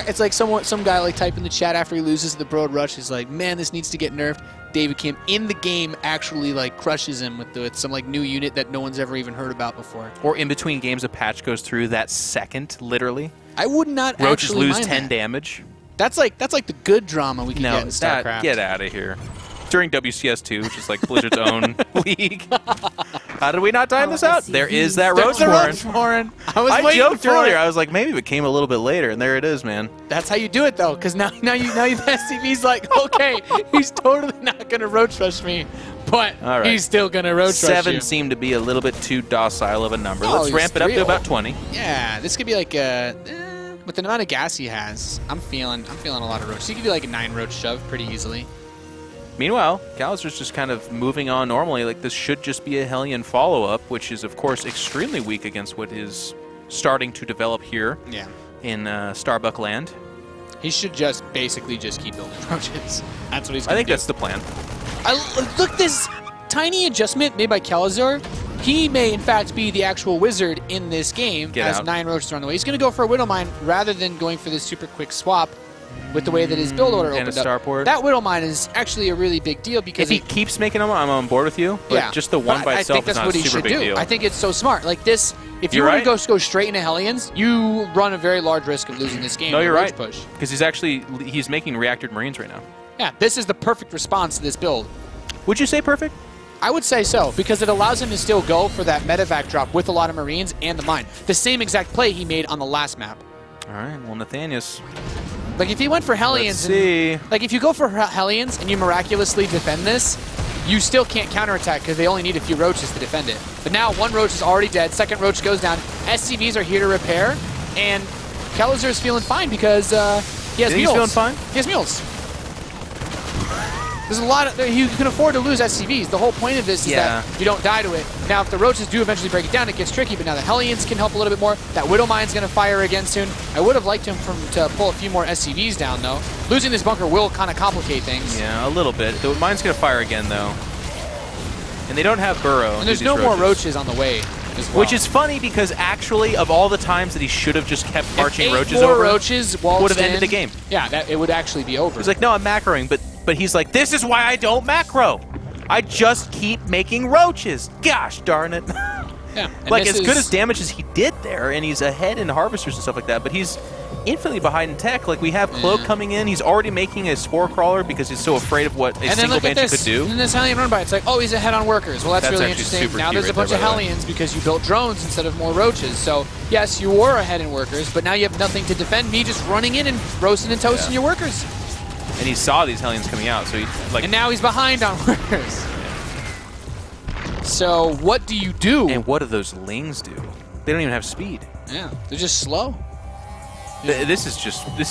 It's like some guy like type in the chat after he loses the Broad Rush. He's like, man, this needs to get nerfed. David Kim in the game actually like crushes him with some like new unit that no one's ever even heard about before. Or in between games, a patch goes through that second, literally. I would not. Roaches actually lose mind 10 that. damage. That's like the good drama we can get in StarCraft. Get out of here. During WCS 2, which is like Blizzard's own league. How did we not time this out? There is that There's the Roach Warren. I I joked earlier. I was like, maybe it came a little bit later, and there it is, man. That's how you do it, though, because now you've SCV's like, okay, he's totally not going to Roach Rush me, but All right. he's still going to Roach Rush 7 you. seemed to be a little bit too docile of a number. No, Let's he's ramp it up to 3-0. about 20. Yeah, this could be like a... with the amount of gas he has, I'm feeling a lot of Roach. He could do like a 9 Roach shove pretty easily. Meanwhile, Kelazhur's just kind of moving on normally. Like, this should just be a Hellion follow-up, which is, of course, extremely weak against what is starting to develop here Yeah. in Starbuck land. He should just basically just keep building Roaches. That's what he's I going to think do. that's the plan. Look, this tiny adjustment made by Kelazhur. He may, in fact, be the actual wizard in this game. Get as out. 9 Roaches are on the way. He's going to go for a Widow Mine rather than going for this super quick swap with the way that his build order And a opened up. starport. That Widow Mine is actually a really big deal because If he keeps making them, I'm on board with you. But just the one But by I itself think that's is not what a he super should big do. deal. I think it's so smart. Like this, if you You're were right. to go straight into Hellions, you run a very large risk of losing this game. No, in you're the right. Roach push. Because he's making reactored Marines right now. Yeah, this is the perfect response to this build. Would you say perfect? I would say so, because it allows him to still go for that medevac drop with a lot of Marines and the mine. The same exact play he made on the last map. All right, well, Nathanius. Like, if he went for Hellions... Let's see. Like, if you go for Hellions and you miraculously defend this, you still can't counterattack because they only need a few Roaches to defend it. But now one Roach is already dead, second Roach goes down, SCVs are here to repair, and Kelazhur is feeling fine because he has You think he's mules. feeling fine? He has mules. There's a lot of... You can afford to lose SCVs. The whole point of this is that you don't die to it. Now, if the Roaches do eventually break it down, it gets tricky, but now the Hellions can help a little bit more. That Widow Mine's going to fire again soon. I would have liked him to pull a few more SCVs down, though. Losing this bunker will kind of complicate things. Yeah, a little bit. The mine's going to fire again, though. And they don't have Burrow. And there's no more Roaches on the way as well. Which is funny because actually, of all the times that he should have just kept marching If 8 Roaches more over, Roaches would have ended in, the game. Yeah, it would actually be over. He's like, no, I'm macroing, but he's like, this is why I don't macro. I just keep making Roaches. Gosh darn it. yeah, and Like, this as good is- as damage as he did there, and he's ahead in Harvesters and stuff like that, but he's infinitely behind in tech. Like, we have Cloak coming in. He's already making a Spore Crawler because he's so afraid of what a And then single look at Banshee this. could do. And then this Hellion run by. It's like, oh, he's ahead on workers. Well, that's That's really actually interesting. super Now cute there's a right bunch there, of by the way. Hellions because you built drones instead of more Roaches. So, yes, you were ahead in workers, but now you have nothing to defend me just running in and roasting and toasting your workers. And he saw these Hellions coming out, so he, like... And now he's behind on workers. So, what do you do? And what do those Lings do? They don't even have speed. Yeah, they're just slow. This is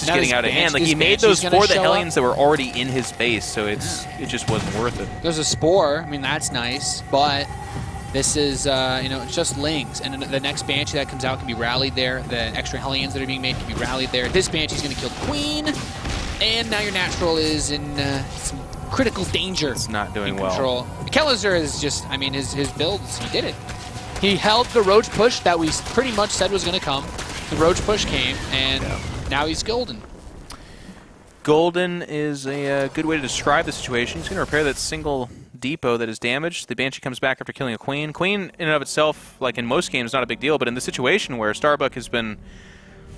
Now getting this out of hand. Like, this he made Banshee's those gonna for the show Hellions up. that were already in his base, so it just wasn't worth it. There's a Spore. I mean, that's nice, but this is, it's just Lings. And the next Banshee that comes out can be rallied there. The extra Hellions that are being made can be rallied there. This Banshee's going to kill the Queen, and now your Natural is in some critical danger. It's not doing in well. control. Kelazhur is just, I mean, his builds, he did it. He held the Roach push that we pretty much said was going to come. The Roach push came, and now he's golden. Golden is a good way to describe the situation. He's going to repair that single depot that is damaged. The Banshee comes back after killing a Queen. Queen, in and of itself, like in most games, not a big deal, but in the situation where Starbuck has been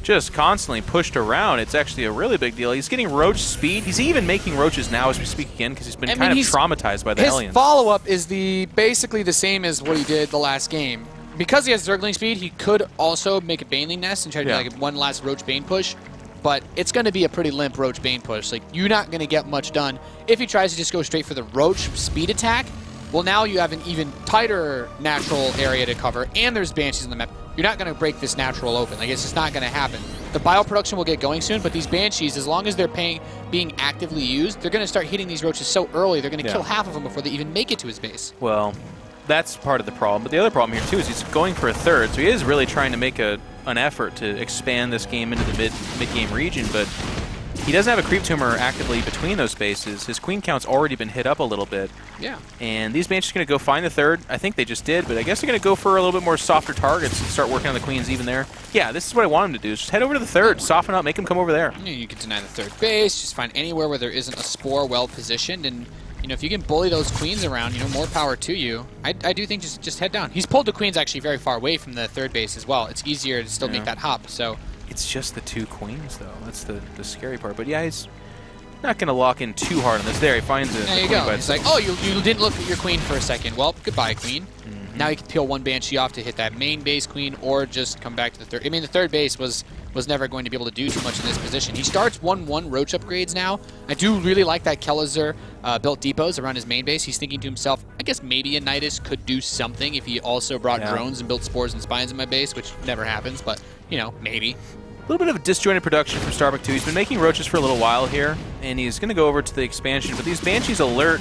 just constantly pushed around, it's actually a really big deal. He's getting Roach speed. He's even making Roaches now as we speak again because he's been kind of traumatized by the his Hellions. follow-up is basically the same as what he did the last game. Because he has Zergling speed, he could also make a Baneling Nest and try to do like one last Roach Bane push, but it's going to be a pretty limp Roach Bane push. Like, you're not going to get much done. If he tries to just go straight for the Roach speed attack, well, now you have an even tighter natural area to cover, and there's Banshees on the map. You're not going to break this natural open. Like, it's just not going to happen. The bioproduction will get going soon, but these Banshees, as long as they're being actively used, they're going to start hitting these Roaches so early, they're going to kill half of them before they even make it to his base. Well, that's part of the problem. But the other problem here, too, is he's going for a third, so he is really trying to make an effort to expand this game into the mid-game region, but he doesn't have a creep tumor actively between those bases. His Queen count's already been hit up a little bit. Yeah. And these Banshees are going to go find the third. I think they just did, but I guess they're going to go for a little bit more softer targets and start working on the Queens even there. Yeah, this is what I want him to do, is just head over to the third, soften up, make him come over there. You can deny the third base, just find anywhere where there isn't a Spore well-positioned, and if you can bully those Queens around, more power to you. I do think just head down. He's pulled the Queens actually very far away from the third base as well. It's easier to still make that hop, so... It's just the two Queens, though. That's the scary part. But yeah, Not going to lock in too hard on this. There, he finds it. There you go. It's like, oh, you didn't look at your queen for a second. Well, goodbye, queen. Now you can peel one Banshee off to hit that main base queen or just come back to the third. I mean, the third base was never going to be able to do too much in this position. He starts 1-1 Roach upgrades now. I do really like that Kelazhur built depots around his main base. He's thinking to himself, I guess maybe a Nidus could do something if he also brought drones and built spores and spines in my base, which never happens, but, you know, maybe. A little bit of a disjointed production from Starbuck 2. He's been making roaches for a little while here, and he's going to go over to the expansion, but these Banshees alert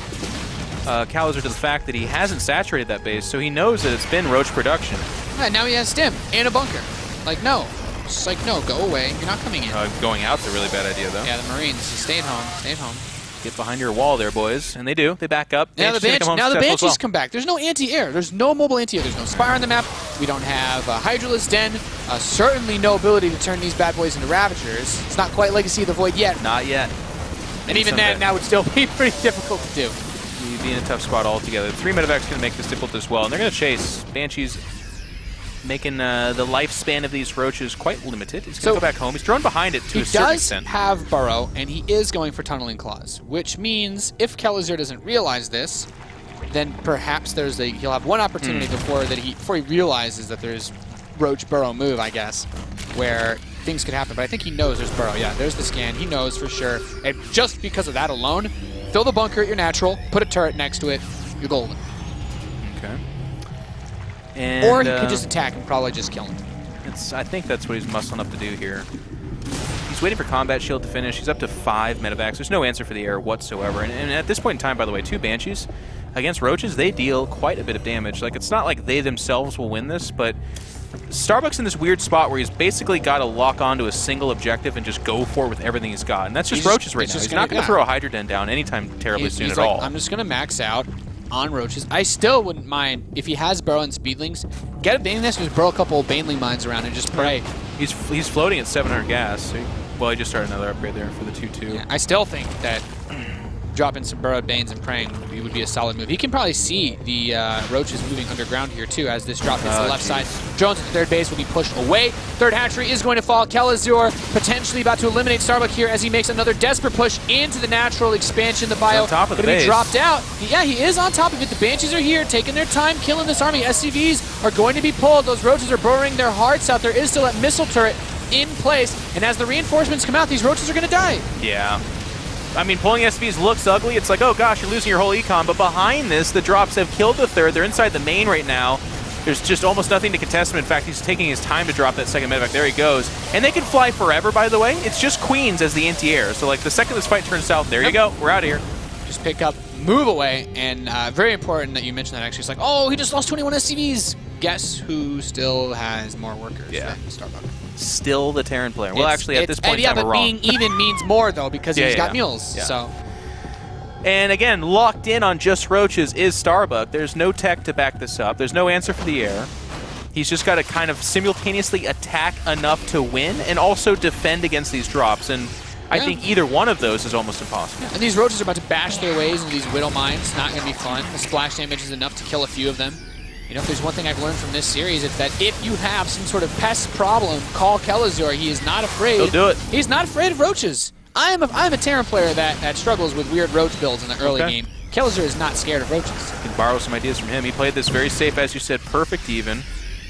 Kelazhur to the fact that he hasn't saturated that base, so he knows that it's been roach production. Yeah, now he has stim and a bunker. Like, no. Just like, no, go away. You're not coming in. Going out's a really bad idea, though. Yeah, the Marines, just stay at home. Stay at home. Get behind your wall there, boys. And they do. They back up. Now the Banshees come back. There's no anti-air. There's no mobile anti-air. There's no Spire on the map. We don't have Hydralisk Den. Certainly no ability to turn these bad boys into Ravagers. It's not quite Legacy of the Void yet. Not yet. And even then, that would still be pretty difficult to do. He'd be in a tough spot altogether. The 3 medevac's going to make this difficult as well. And they're going to chase. Banshees making the lifespan of these roaches quite limited. He's going to go back home. He's thrown behind it to a certain extent. He does have Burrow, and he is going for Tunneling Claws, which means if Kelazhur doesn't realize this, then perhaps he'll have one opportunity before he realizes that there's Roach Burrow move, I guess, where things could happen. But I think he knows there's Burrow. Yeah, there's the scan. He knows for sure. And just because of that alone, fill the bunker at your natural, put a turret next to it, you're golden. Okay. And, or he could just attack and probably just kill him. I think that's what he's muscling up to do here. He's waiting for Combat Shield to finish. He's up to 5 medevacs. There's no answer for the air whatsoever. And at this point in time, by the way, 2 Banshees against Roaches, they deal quite a bit of damage. Like, it's not like they themselves will win this, but Starbuck's in this weird spot where he's basically got to lock onto a single objective and just go for it with everything he's got. And that's just Roaches right now. He's not going to throw a Hydra Den down anytime terribly soon at all. I'm just going to max out on Roaches. I still wouldn't mind if he has Burrow and Speedlings. Get a Baneling Nest and just burrow a couple of Baneling mines around and just pray. He's floating at 700 gas. So he just started another upgrade there for the 2-2. Yeah, I still think that dropping some Burrowed Banes and praying would be a solid move. He can probably see the Roaches moving underground here too as this drop hits the left side. Drones at the third base will be pushed away. Third hatchery is going to fall. Kelazhur potentially about to eliminate Starbuck here as he makes another desperate push into the natural expansion. The bio on top of the base. Dropped out. Yeah, he is on top of it. The Banshees are here taking their time killing this army. SCVs are going to be pulled. Those Roaches are burrowing their hearts out. There is still that missile turret in place, and as the reinforcements come out, these Roaches are going to die. Yeah. I mean, pulling SVs looks ugly. It's like, oh gosh, you're losing your whole econ. But behind this, the drops have killed the third. They're inside the main right now. There's just almost nothing to contest him. In fact, he's taking his time to drop that second medevac. There he goes. And they can fly forever, by the way. It's just Queens as the anti-air. So, like, the second this fight turns south, there you go. We're out of here. Just pick up, move away, and very important that you mentioned that, actually. It's like, oh, he just lost 21 SCVs. Guess who still has more workers than Starbuck? Still the Terran player. Well, actually, at this point in time, we're wrong. Yeah, but being even means more, though, because he's got mules. Yeah. So. And again, locked in on just Roaches is Starbuck. There's no tech to back this up. There's no answer for the air. He's just got to kind of simultaneously attack enough to win and also defend against these drops. And I think either one of those is almost impossible. Yeah. And these Roaches are about to bash their ways into these Widow Mines. Not going to be fun. The splash damage is enough to kill a few of them. You know, if there's one thing I've learned from this series, it's that if you have some sort of pest problem, call Kelazhur. He is not afraid. He'll do it. He's not afraid of Roaches. I'm a Terran player that struggles with weird Roach builds in the early game. Kelazhur is not scared of Roaches. You can borrow some ideas from him. He played this very safe, as you said, perfect even.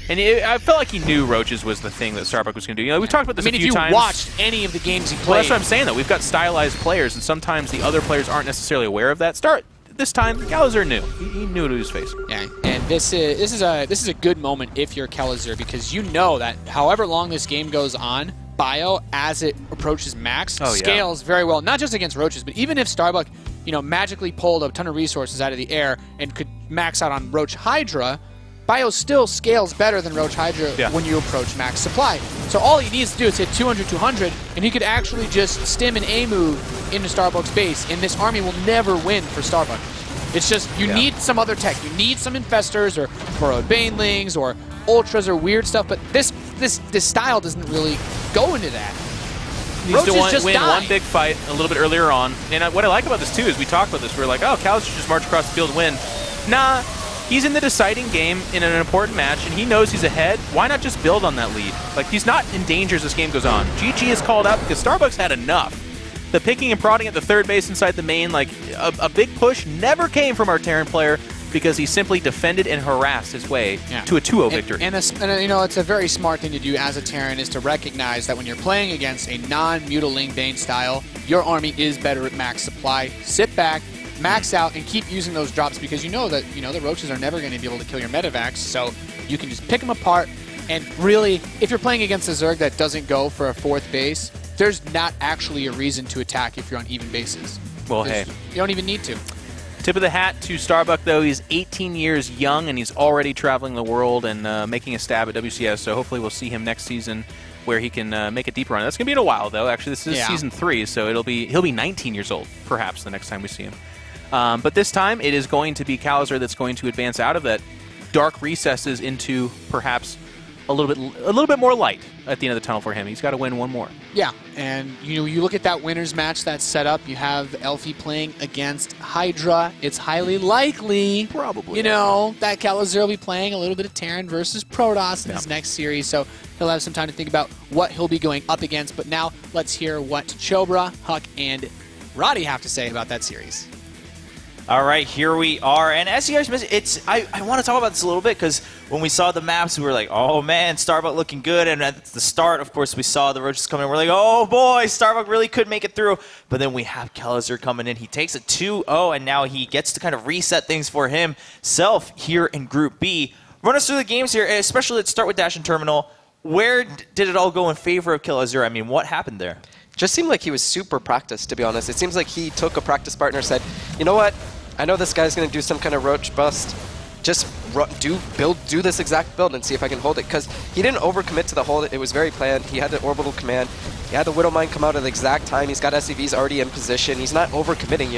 And I felt like he knew Roaches was the thing that Starbuck was going to do. You know, we've talked about this a few times. if you watched any of the games he played. Well, that's what I'm saying, though. We've got stylized players, and sometimes the other players aren't necessarily aware of that. This time, Kelazhur knew. He knew what he was facing. Yeah, and this is a good moment if you're Kelazhur, because you know that however long this game goes on, Bio, as it approaches max, scales very well, not just against Roaches, but even if Starbuck, magically pulled a ton of resources out of the air and could max out on Roach Hydra, Bio still scales better than Roach Hydra when you approach max supply. So all he needs to do is hit 200, 200, and he could actually just stim an A move into Starbuck's base, and this army will never win for Starbuck. It's just, you need some other tech. You need some Infestors or Burrowed Banelings or Ultras or weird stuff, but this style doesn't really go into that. Needs to win one big fight a little bit earlier on. And what I like about this, too, is we talked about this. We're like, oh, Kelazhur should just march across the field and win. Nah. He's in the deciding game in an important match, and he knows he's ahead. Why not just build on that lead? Like, he's not in danger as this game goes on. GG is called out because Starbucks had enough. The picking and prodding at the third base inside the main, like a big push never came from our Terran player because he simply defended and harassed his way to a 2-0 victory. And you know, it's a very smart thing to do as a Terran is to recognize that when you're playing against a non-Mutiling Bane style, your army is better at max supply. Sit back, max out, and keep using those drops because you know that the roaches are never going to be able to kill your Medivacs, so you can just pick them apart. And really, if you're playing against a Zerg that doesn't go for a 4th base, there's not actually a reason to attack if you're on even bases. Well, hey. You don't even need to. Tip of the hat to Starbuck, though. He's 18 years young, and he's already traveling the world and making a stab at WCS, so hopefully we'll see him next season where he can make a deep run. That's going to be in a while, though. Actually, this is Season 3, so he'll be 19 years old, perhaps, the next time we see him. But this time, it is going to be Kelazhur that's going to advance out of that dark recesses into perhaps a little bit more light at the end of the tunnel for him. He's got to win one more. Yeah, and you look at that winners match that's set up. You have Elfie playing against Hydra. It's highly likely, probably, that Kelazhur will be playing a little bit of Terran versus Protoss in his next series. So he'll have some time to think about what he'll be going up against. But now let's hear what Chobra, Huck, and Roddy have to say about that series. All right, here we are. And as you guys mentioned, I want to talk about this a little bit because when we saw the maps, we were like, oh, man, Starbuck looking good. And at the start, of course, we saw the roaches coming in. We're like, oh, boy, Starbuck really could make it through. But then we have Kelazhur coming in. He takes a 2-0, and now he gets to kind of reset things for himself here in Group B. Run us through the games here, especially let's start with Dash and Terminal. Where did it all go in favor of Kelazhur? I mean, what happened there? Just seemed like he was super practiced, to be honest. It seems like he took a practice partner and said, you know what? I know this guy's going to do some kind of roach bust. Just do this exact build and see if I can hold it. Because he didn't overcommit to the hold. It was very planned. He had the orbital command. He had the Widowmine come out at the exact time. He's got SCVs already in position. He's not overcommitting,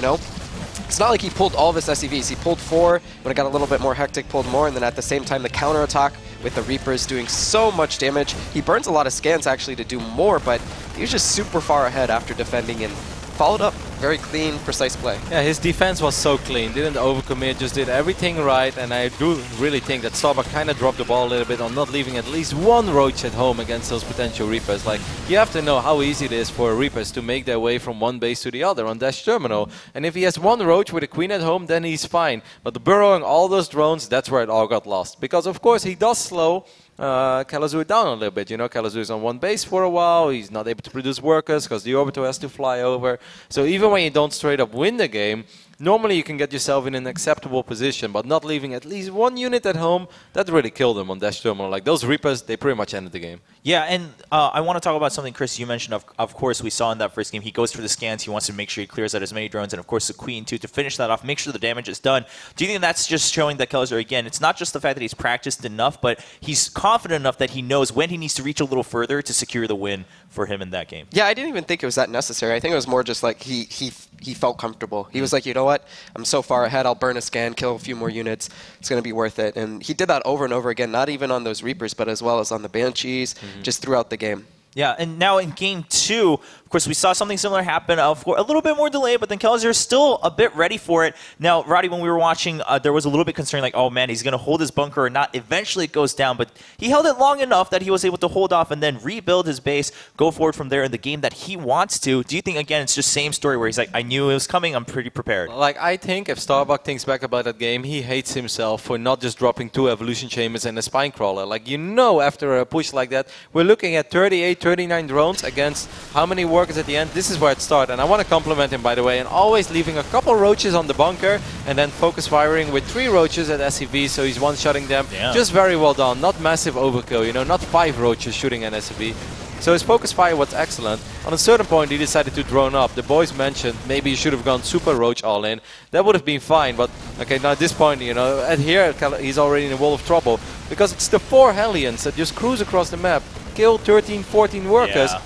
It's not like he pulled all of his SCVs. He pulled 4, when it got a little bit more hectic, pulled more, and then at the same time the counterattack with the Reapers doing so much damage. He burns a lot of scans actually to do more, but he was just super far ahead after defending and followed up. Very clean, precise play. Yeah, his defense was so clean. Didn't overcommit, just did everything right. And I do really think that Starbuck kind of dropped the ball a little bit on not leaving at least one roach at home against those potential Reapers. Like, you have to know how easy it is for Reapers to make their way from one base to the other on Dash Terminal. And if he has one roach with a queen at home, then he's fine. But the burrowing all those drones, that's where it all got lost. Because, of course, he does slow Kelazhur down a little bit. Kelazhur is on one base for a while. He's not able to produce workers because the orbital has to fly over. So even when you don't straight up win the game, normally you can get yourself in an acceptable position, but not leaving at least one unit at home, that really killed him on Dash Terminal. Like, those Reapers, they pretty much ended the game. Yeah, and I want to talk about something, Chris, you mentioned. Of course, we saw in that first game, he goes for the scans. He wants to make sure he clears out as many drones, and of course the Queen, too, to finish that off, make sure the damage is done. Do you think that's just showing that Kelazhur, again, it's not just the fact that he's practiced enough, but he's confident enough that he knows when he needs to reach a little further to secure the win for him in that game? Yeah, I didn't even think it was that necessary. I think it was more just like he felt comfortable. He was like, you know what? I'm so far ahead. I'll burn a scan, kill a few more units. It's going to be worth it. And he did that over and over again, not even on those Reapers, but as well as on the Banshees, just throughout the game. Yeah, and now in Game 2, of course, we saw something similar happen. A little bit more delay, but then Kelazhur is still a bit ready for it. Now, Roddy, when we were watching, there was a little bit concerned, like, oh, man, he's going to hold his bunker or not. Eventually, it goes down, but he held it long enough that he was able to hold off and then rebuild his base, go forward from there in the game that he wants to. Do you think, again, it's just same story where he's like, I knew it was coming, I'm pretty prepared? Like, I think if Starbuck thinks back about that game, he hates himself for not just dropping 2 evolution chambers and a spine crawler. Like, after a push like that, we're looking at 38, 39 drones against how many workers at the end. This is where it started, and I want to compliment him, by the way, and always leaving a couple roaches on the bunker and then focus firing with 3 roaches at SCV, so he's one-shotting them. Yeah. Just very well done. Not massive overkill, not 5 roaches shooting at SCV. So his focus fire was excellent. On a certain point, he decided to drone up. The boys mentioned maybe he should have gone super roach all in. That would have been fine, but okay, now at this point, at here, he's already in a world of trouble because it's the 4 Hellions that just cruise across the map, kill 13, 14 workers. Yeah.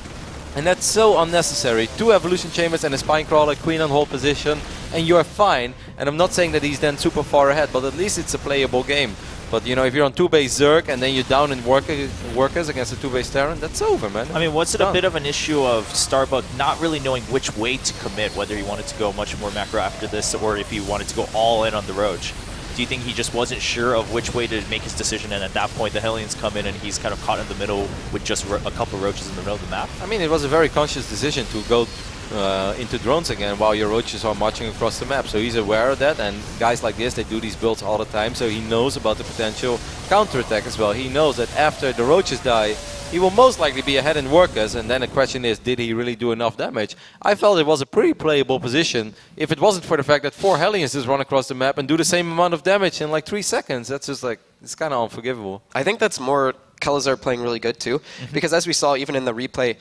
And that's so unnecessary. 2 evolution chambers and a spine crawler, queen on hold position, and you're fine. And I'm not saying that he's then super far ahead, but at least it's a playable game. But if you're on 2-base Zerg and then you're down in workers against a 2-base Terran, that's over, man. I mean, was it a bit of an issue of Starbuck not really knowing which way to commit, whether he wanted to go much more macro after this or if he wanted to go all in on the roach? Do you think he just wasn't sure of which way to make his decision, and at that point the Hellions come in and he's kind of caught in the middle with just a couple of roaches in the middle of the map? I mean, it was a very conscious decision to go into drones again while your roaches are marching across the map. So he's aware of that, and guys like this, they do these builds all the time, so he knows about the potential counterattack as well. He knows that after the roaches die, he will most likely be ahead in workers, and then the question is, did he really do enough damage? I felt it was a pretty playable position if it wasn't for the fact that 4 Hellions just run across the map and do the same amount of damage in like 3 seconds. That's just like, it's kind of unforgivable. I think that's more Kelazhur playing really good too, because as we saw even in the replay,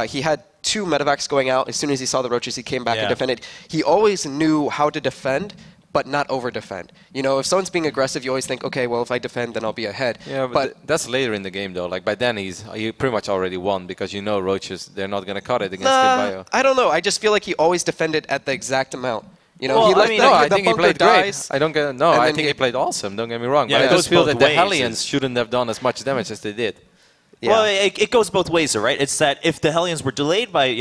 he had 2 medevacs going out. As soon as he saw the roaches, he came back and defended. He always knew how to defend, but not over-defend. You know, if someone's being aggressive, you always think, okay, well, if I defend, then I'll be ahead. Yeah, but that's later in the game, though. Like, by then, he pretty much already won, because you know roaches, they're not going to cut it against Bio. I don't know. I just feel like he always defended at the exact amount. You know, well, I think he played great. I think he played awesome, don't get me wrong. Yeah, but I just feel that the ways. Hellions shouldn't have done as much damage as they did. Yeah. Well, it goes both ways, though, right? It's that if the Hellions were delayed by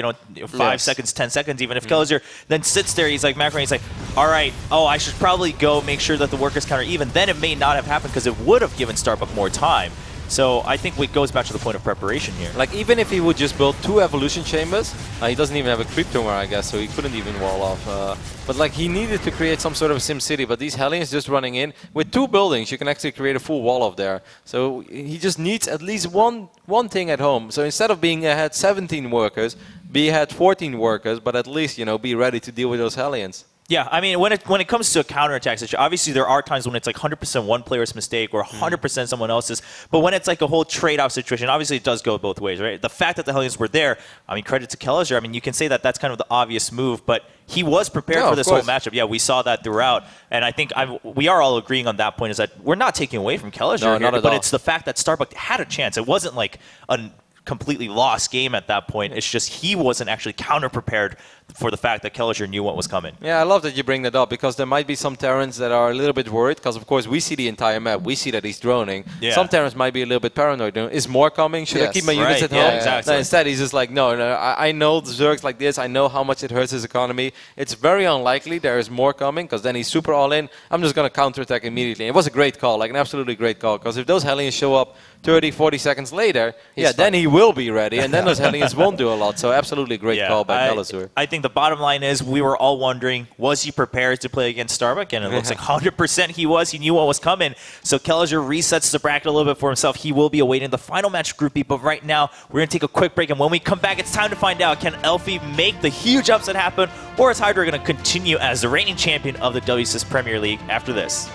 5 seconds, 10 seconds, even if Kelazhur then sits there, he's like Macaroni, he's like, all right, I should probably go make sure that the workers counter even. Then it may not have happened because it would have given Starbuck more time. So I think it goes back to the point of preparation here. Like, even if he would just build 2 evolution chambers, he doesn't even have a creep tumor, I guess, so he couldn't even wall off. But like, he needed to create some sort of Sim City, but these Hellions just running in with 2 buildings, you can actually create a full wall off there. So he just needs at least one thing at home. So instead of being ahead 17 workers, be ahead 14 workers, but at least be ready to deal with those Hellions. Yeah, I mean, when it comes to a counterattack situation, obviously there are times when it's like 100% one player's mistake or 100% someone else's. But when it's like a whole trade-off situation, obviously it does go both ways, right? The fact that the Hellions were there, I mean, credit to Kelazhur. I mean, you can say that that's kind of the obvious move, but he was prepared for this whole matchup. Yeah, we saw that throughout. And I think we are all agreeing on that point, is that we're not taking away from Kelazhur here, but it's the fact that Starbuck had a chance. It wasn't like a completely lost game at that point. It's just he wasn't actually counter-prepared for the fact that Kelazhur knew what was coming. Yeah, I love that you bring that up, because there might be some Terrans that are a little bit worried, because of course we see the entire map, we see that he's droning. Yeah. Some Terrans might be a little bit paranoid. Is more coming? Should I keep my units at home? Yeah, exactly. No, instead he's just like, no, I know the Zergs like this, I know how much it hurts his economy. It's very unlikely there is more coming, because then he's super all in. I'm just going to counterattack immediately. It was a great call, like an absolutely great call, because if those Hellions show up 30, 40 seconds later, then he will be ready, and then those Hellions won't do a lot. So absolutely great call by Kelazhur. I think the bottom line is we were all wondering, was he prepared to play against Starbuck? And it looks like 100% he was. He knew what was coming. So Kelazhur resets the bracket a little bit for himself. He will be awaiting the final match Group B. But right now, we're going to take a quick break. And when we come back, it's time to find out, can Elfie make the huge upset happen? Or is Hydra going to continue as the reigning champion of the WCS Premier League after this?